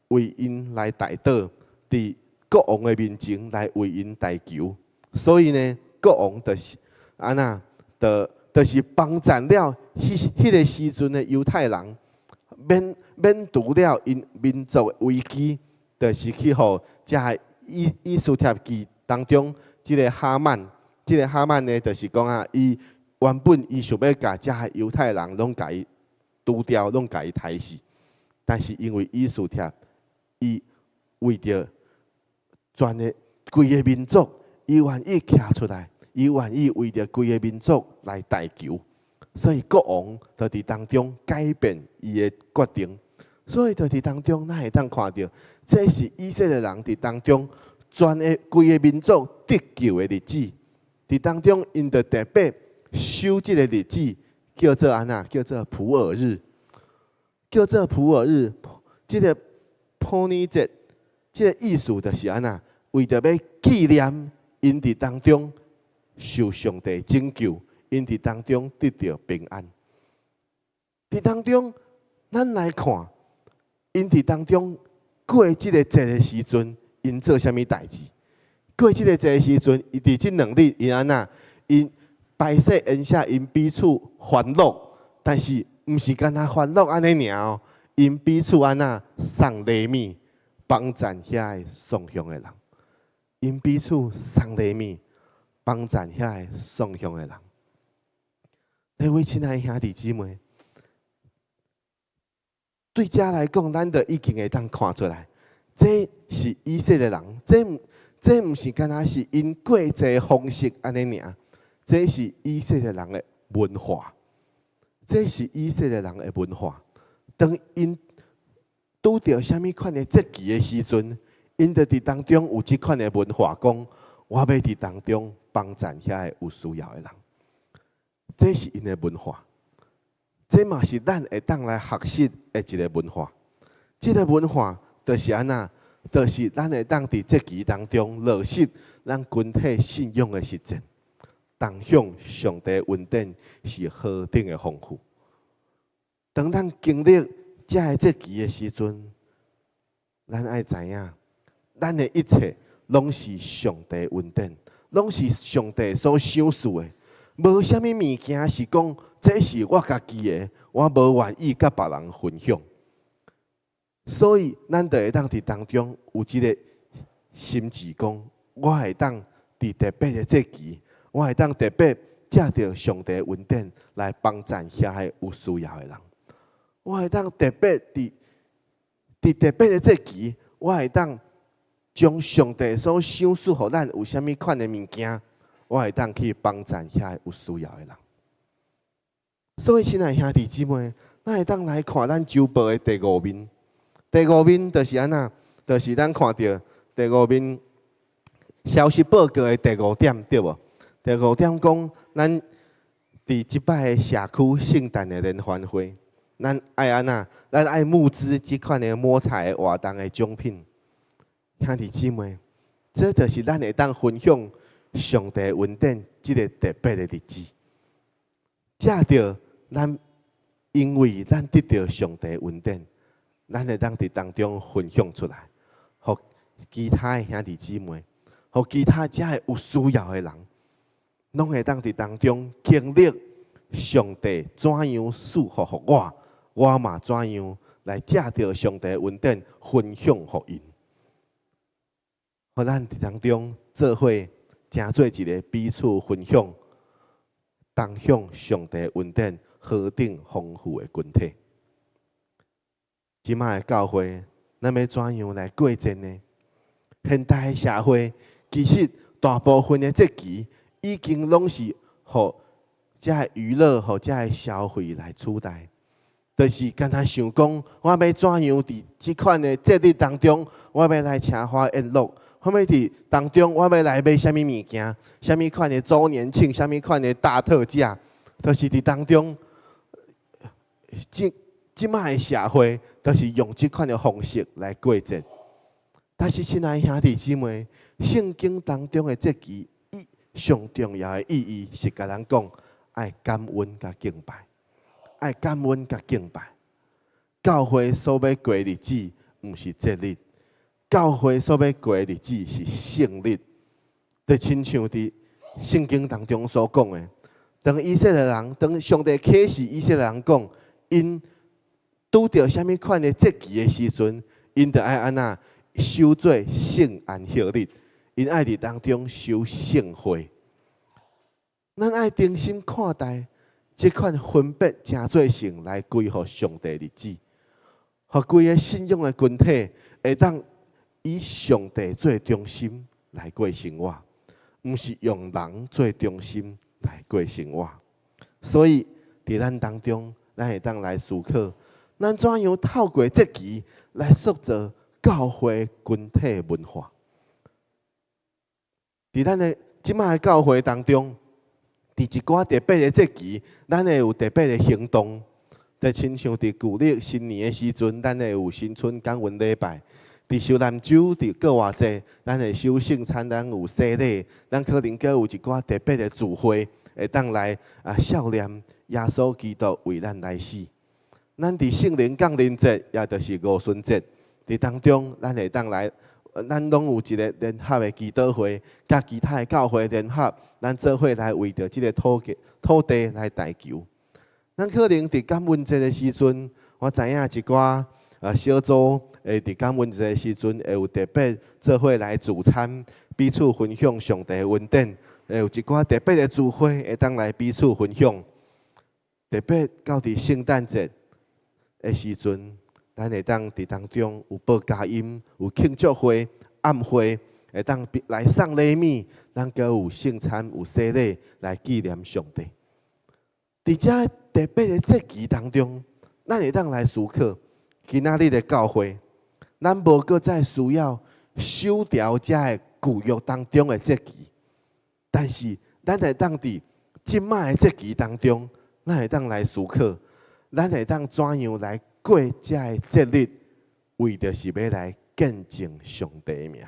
为因来代祷，伫国王的面前来为因代求，所以呢，国王就是安那，就是帮赞了迄个时阵的犹太人，免除了因民族的危机，就是去互遮以斯帖记当中，即个哈曼呢，就是讲啊，伊原本伊想要甲遮犹太人拢甲伊除掉，拢甲伊杀死，但是因为以斯帖，伊为着全个规个民族，伊愿意徛出来，伊愿意为着规个民族来代求，所以国王就伫当中改变伊的决定，所以就伫当中，咱会当看到，这是以色列人伫当中全个规个民族得救的日子，伫当中因就特别守即个日子，叫做安那，叫做普尔日，叫做普尔日，即个普尼节。这个意思就是安那，为着要纪念因伫当中受上帝拯救，因伫当中得到平安。伫当中，咱来看，因伫当中过这个节的时阵，因做啥物代志？过这个节的时阵，伊伫即2日，因安那，因摆设恩下，因彼此欢乐，但是毋是干那欢乐安尼尔哦，因彼此安那送礼物。帮赞遐个送香的人，因彼此送礼物，帮赞遐个送香的人。各位亲爱的兄弟姊妹，对遮来讲，咱就已经会当看出来，这是以色列人，这毋是干那是因过节方式安尼尔，这是以色列人的文化，这是以色列人的文化。当因拄到啥物款的节期的时阵，因就伫当中有即款的文化，讲我要伫当中帮赞遐个有需要的人，这是因的文化，这嘛是咱会当来学习的一个文化。这个文化就是安那，就是咱会当伫节期当中落实咱群体信仰的实践，当向上帝恩典是何等的丰富。当咱经历遮个节期的时阵，咱爱知影，咱的一切拢是上帝恩典，拢是上帝所赏赐的。无啥物物件是讲，这是我家己的，我无愿意甲别人分享。所以，咱就会当伫当中有一个心志，讲我会当伫特别的节期，我会当特别借着上帝恩典来帮赞遐个有需要的人。我会当特别伫特别的节期，我会当将上帝所赏赐予咱有啥物款的物件，我会当去帮赞遐有需要的人。所以，亲爱兄弟姊妹，咱会当来看咱周报的第5面。第5面就是安那，就是咱看到第5面消息报告的第5点，对无？第5点讲，咱伫即摆的社区圣诞的联欢会。咱爱安那，咱爱募资即款的摸彩活动的奖品，兄弟姊妹，这就是咱会当分享上帝恩典即个特别的日子。借着咱，因为咱得到上帝恩典，咱会当伫当中分享出来，互其他的兄弟姊妹，互其他遮个有需要的人，拢会当伫当中经历上帝怎样赐福予我嘛怎样来借着上帝恩典分享互因，互咱伫当中做伙成做一个彼此分享、同享上帝恩典何等丰富的群体。即卖的教会，咱要怎样来过节呢？现代的社会其实大部分的节期已经拢是互这娱乐、互这消费来取代。就是敢若想讲，我要怎样伫即款的节日当中，我要来请花宴乐；我要伫当中，我要来买啥物物件，啥物款的周年庆，啥物款的大特价，就是伫当中，即卖的社会，都是用即款的方式来过节。但是，亲爱兄弟姊妹，圣经当中的节期，上重要的意义是甲咱讲，爱感恩甲敬拜。爱感恩甲敬拜，教会所要过日子，毋是节日；教会所要过日子是圣日。就亲像伫圣经当中所讲的，当以色列人，当上帝启示以色列人讲，因拄着啥物款的节期的时阵，因着爱安那守做圣安息日，因爱伫当中守圣会。咱爱定心看待。这款分别真做成来归乎上帝日子，互规个信仰的群体会当以上帝做中心来过生活，毋是用人做中心来过生活。所以伫咱当中，咱会当来思考，咱怎样透过节期来塑造教会群体文化。伫咱的即摆的教会当中。伫一寡特别的节期，咱会有特别的行动。就亲像伫旧历新年的时阵，咱会有新春感恩礼拜；伫受南州伫过偌济，咱会守圣餐，咱有洗礼，咱可能阁有一寡特别的聚会，会当来孝念耶稣基督为咱来死。咱伫圣灵降临节，也就是五旬节，伫当中咱会当来。咱拢有一个联合的祈祷会，甲其他的教会联合，咱做伙来为着即个土地来代求。咱可能伫感恩节的时阵，我知影一寡小组伫感恩节的时阵会有特别做伙来聚餐，彼此分享上帝的恩典。会有一寡特别的聚会会当来彼此分享。特别到伫圣诞节的时阵。咱会当伫当中有报佳音，有庆祝会、暗会，会当来送礼物，咱阁有圣餐、有洗礼来纪念上帝。伫遮特别的节期当中，咱会当来思考，今仔日的教会，咱无搁再需要守条遮的旧约当中的节期，但是咱会当伫即摆的节期当中，咱会当来思考，咱会当怎样来。过这个节日，为着是要来见证上帝的名。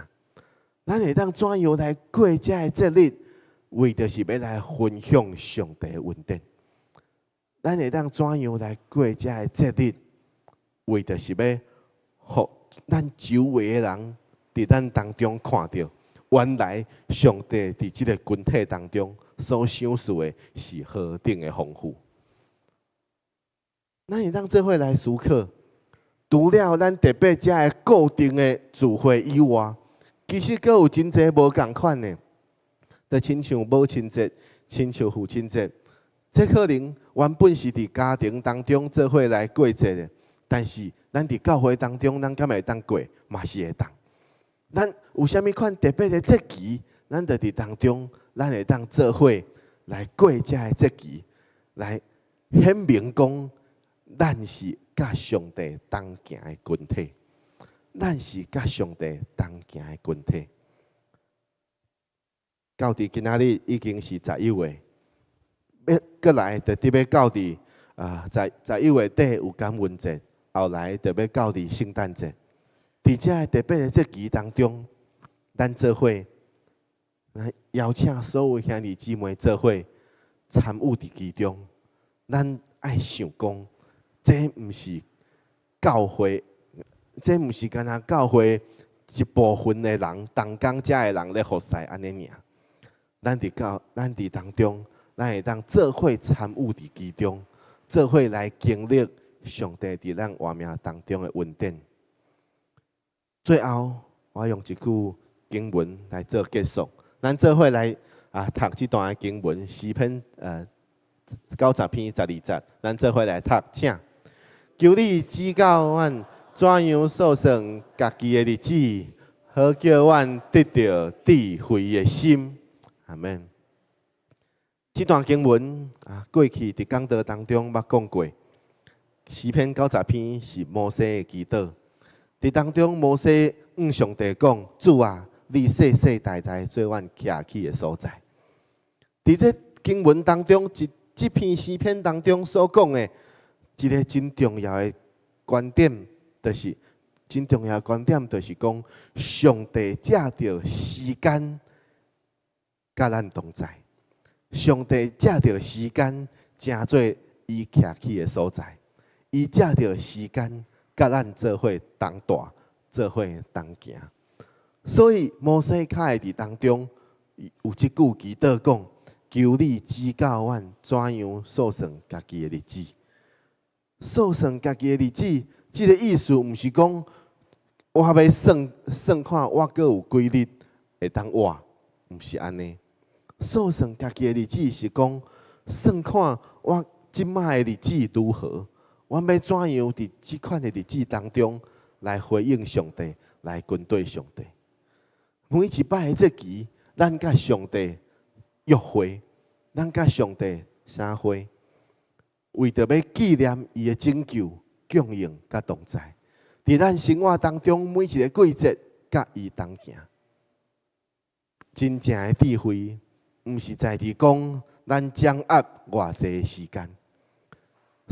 咱会当怎样来过这个节日，为着是要来分享上帝的恩典。咱会当怎样来过这个节日，为着是要互咱周围的人伫咱当中看到，原来上帝伫这个群体当中所享受的是何等的丰富。咱会当做伙来思考，除了咱特别遮个固定的聚会以外，其实阁有真侪无共款的，就亲像母亲节、亲像父亲节，这可能原本是伫家庭当中做伙来过节的，但是咱伫教会当中，咱敢会当过，嘛是会当。咱有啥物款特别的节期，咱就伫当中，咱会当做伙来过遮个节期，来显明讲。咱是甲上帝同行的群体，咱是甲上帝同行的群体。到伫今仔日已经是11月，要过来就特别到伫11月底有感恩节，后来就要到伫圣诞节。伫这特别的节期当中，咱做伙来邀请所有兄弟姊妹做伙参与伫其中。咱爱想讲。这毋是教会，这毋是干那教会一部分的人，同工遮的人咧服侍安尼尔。咱伫当中，咱会当做伙参与伫其中，做伙来经历上帝伫咱活命当中的恩典。最后，我用一句经文来做结束。咱做伙来读这段的经文，诗篇90篇12节，咱做伙来读，请。求你指教阮怎样数算家己的日子，好叫阮得到智慧的心。阿门。这段经文过去伫讲道当中捌讲过。诗篇90篇是摩西的祈祷，伫当中摩西向上帝讲：主啊，你世世代代做阮徛起的所在。伫这经文当中，这篇诗篇当中所讲的一个真重要的观点，就是讲，上帝借着时间甲咱同在，上帝借着时间成做伊徛起的所在。伊借着时间，甲咱做伙同大，做伙同行。所以摩西卡伫当中有一句祈祷讲：求你指教阮怎样数算家己的日子。数算家己的日子，这个意思毋是讲我要算看我阁有几日会当活，毋是安尼。数算家己的日子是讲算看我即摆的日子如何。我要怎样伫即款的日子当中来回应上帝，来跟对上帝？每一摆的节期，咱甲上帝约会，咱甲上帝相会，为着要纪念伊的拯救、供应甲同在，伫咱生活当中每一个季节，甲伊同行。真正的智慧，毋是在伫讲咱掌握偌济时间。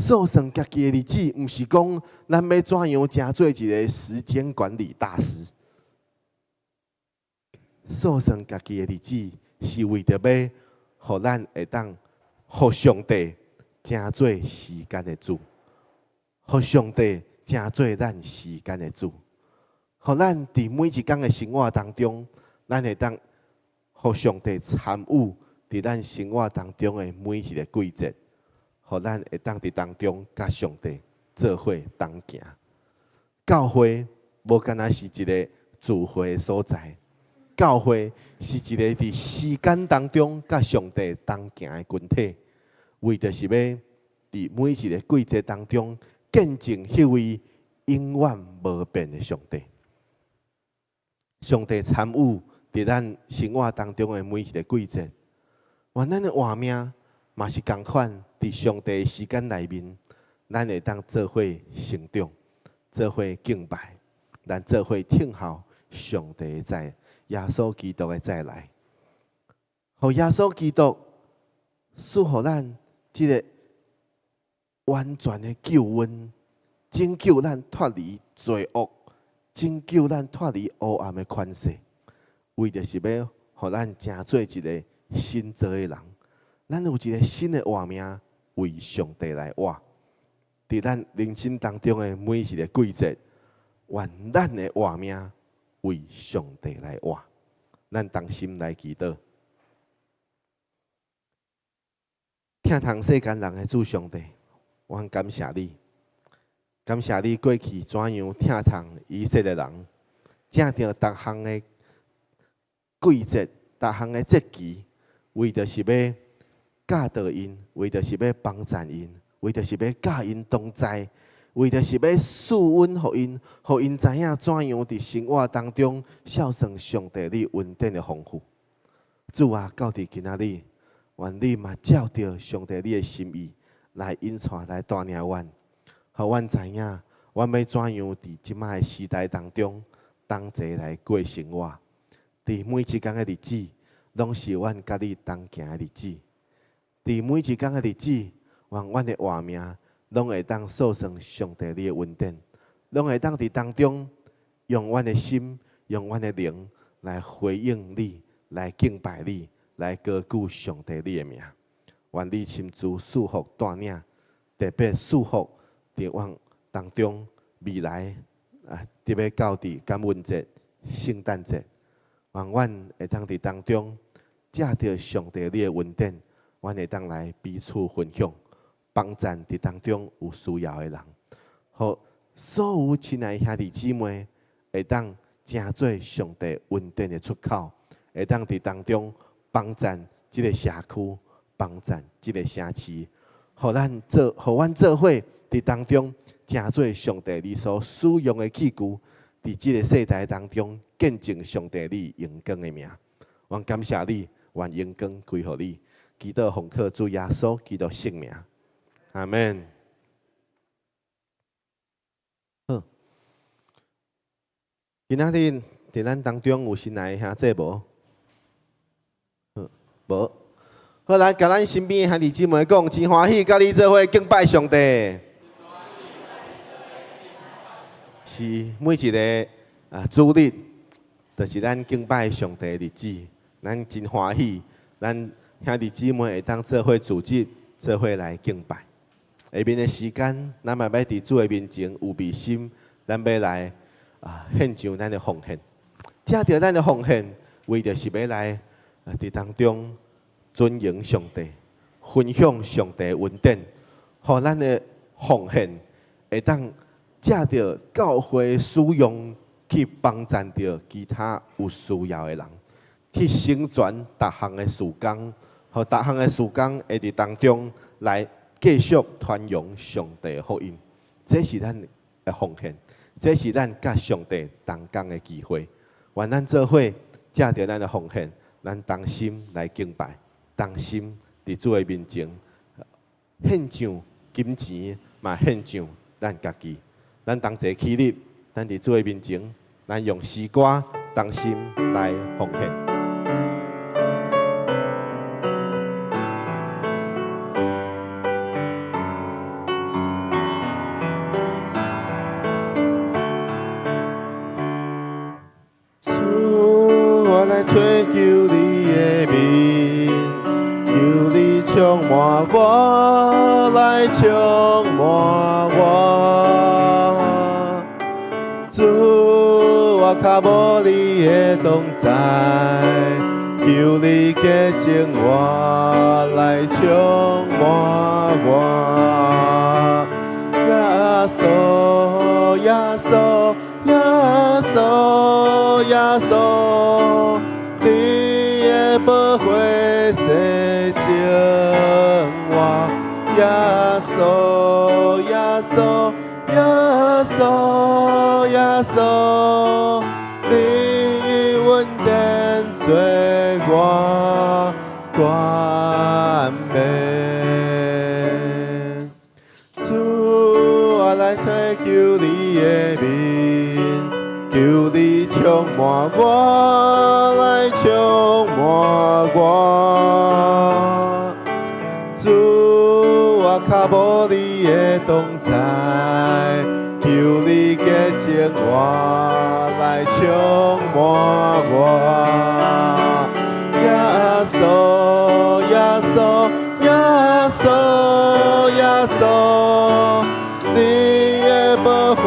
数算家己的日子，毋是讲咱要怎样成做一个时间管理大师。数算家己的日子，是为着要，互咱会当，互上帝成做时间的主，互上帝成做咱时间的主，互咱伫每一天的生活当中，咱会当，互上帝参与伫咱生活当中的每一个季节。互咱会当伫当中，甲上帝做伙同行。教会无干那是一个聚会的所在，教会是一个伫时间当中甲上帝同行的群体，为着是要伫每一个季节当中见证迄位永远无变的上帝。上帝参与伫咱生活当中的每一个季节，愿咱的活命嘛是同款。伫上帝的时间内面，咱会当做伙成长，做伙敬拜，咱做伙听候上帝的再耶稣基督的再来，互耶稣基督赐予咱即个完全的救恩，拯救咱脱离罪恶，拯救咱脱离黑暗的权势，为着是要互咱成做一个新造的人，咱有一个新的活命。为上帝来活，伫咱人生当中的每一个季节，愿咱的活命为上帝来活。咱同心来祈祷，听从世间人的主上帝，我感谢你，感谢你过去怎样听从以色列人，正着逐项的季节、逐项的节期，为着是要。教导因，为着是要帮助因，为着是要教因同在，为着是要赐恩互因，互因知影怎样伫生活当中孝顺上帝你恩典的丰富。主啊，到伫今仔日，愿你嘛照着上帝你的心意来引带来带领阮，互阮知影，阮要怎样伫即摆的时代当中，同齐来过生活。伫每一天的日子，拢是阮甲你同行的日子。伫每一天的日子，愿阮的活命拢会当数算上帝你的恩典，拢会当伫当中用阮的心、用阮的灵来回应你，来敬拜你，来高举上帝你的名。愿你亲自赐福带领，特别赐福伫阮当中未来特别到伫感恩节、圣诞节，愿阮会当伫当中借着上帝你的恩典。阮会当来彼此分享，帮助伫当中有需要的人。互所有亲爱兄弟姊妹会当成做上帝恩典的出口，会当伫当中帮赞即个社区，帮赞即个城市，互阮做伙伫当中成做上帝你所使用的器具，伫即个世代当中见证上帝你荣光的名。愿感谢你，愿荣光归乎你。祈祷奉靠主耶稣基督圣名，阿门。好，今仔日伫咱当中有新来的兄弟无？无。好，来甲咱身边的兄弟姊妹讲，真欢喜，甲你做伙敬拜上帝。是每一个主日，就是咱敬拜上帝的日子，咱真欢喜，咱兄弟姊妹会当做伙组织，做伙来敬拜。下面的时间，咱嘛要伫主的面前有备心，咱要来献上咱的奉献。借着咱的奉献，为着是要来伫当中尊荣上帝，分享上帝的恩典，互咱的奉献会当借着教会使用，去帮助着其他有需要的人，去成全逐项的事工，互逐项的事工会伫当中来继续传扬上帝的福音。这是咱的奉献，这是咱甲上帝同工的机会。愿咱做伙借着咱的奉献，咱同心来敬拜，同心伫主的面前献上金钱，嘛献上咱家己。咱同齐起立，咱伫主的面前，咱用诗歌同心来奉献。主，我来追求你的面，求你充满我，来充满我。主，我较无你的同在，求你加增我，来充满我。耶稣，耶稣，耶稣，耶稣，你的宝血洗净我。耶稣，耶稣，耶稣，耶稣，你恩典做我冠冕。主，我来追求你的面，求你充满我，来充满我。主，我较无你的同在，求你加增我，来充满我。耶稣，耶稣，耶稣，耶稣，你的宝血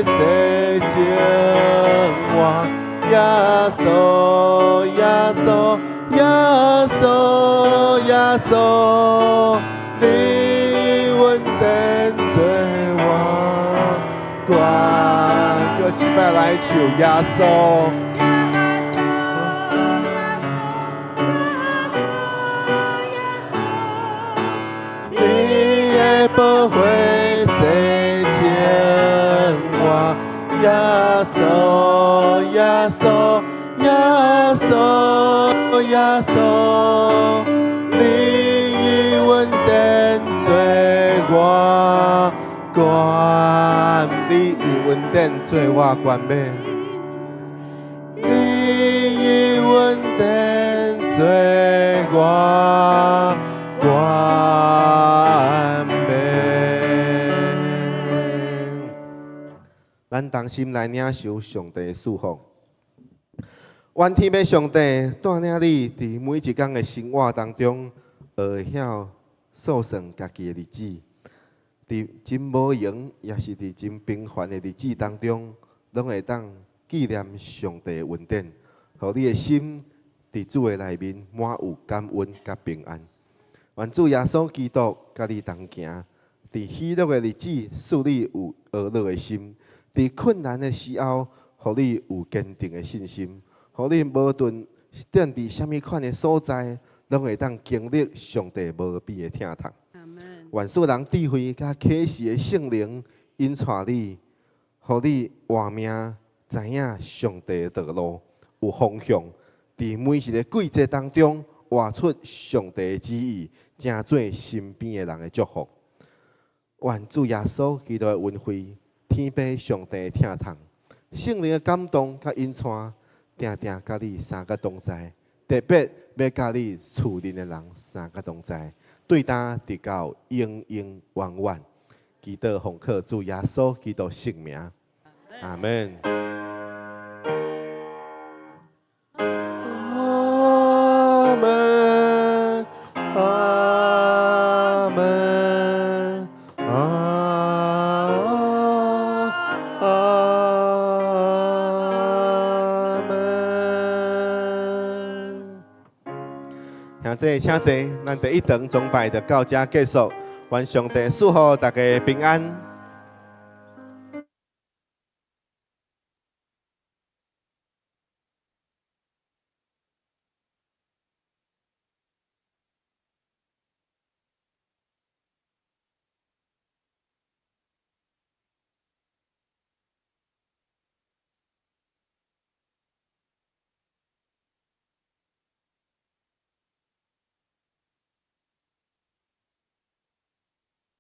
洗净我。耶稣，耶稣，耶稣，耶稣，你恩典做我冠。叫敬拜来求耶稣。你的宝血洗净我。耶稣，耶稣，耶稣，耶稣，你恩典做我冠，你恩典做我冠冕，你恩典做我冠冕。咱同心来领受上帝的祝福。愿天的上帝带领你伫每一天的生活当中，学晓数算家己的日子，伫真无闲，也是伫真平凡的日子当中，拢会当纪念上帝的恩典，互你的心伫主的内面满有感恩甲平安。愿主耶稣基督甲你同行，伫喜乐的日子，使你有娱乐的心；伫困难的时候，互你有坚定的信心；互你无论踮伫什么款的所在，拢会当经历上帝无比的疼痛。万世人智慧甲启示的圣灵引带你，互你活命知影上帝的道路有方向，伫每一个季节当中活出上帝的旨意，成做身边的人的祝福。愿主耶稣基督的恩惠、天父上帝的疼痛、圣灵的感动甲引带，定定甲你三个同在，特别要甲你厝邻的人三个同在，对答直到永永远远。祈祷奉靠主耶稣基督圣名，阿门。阿门，阿门，阿门。现在请坐，咱第一堂崇拜就到这结束。愿上帝祝福大家平安。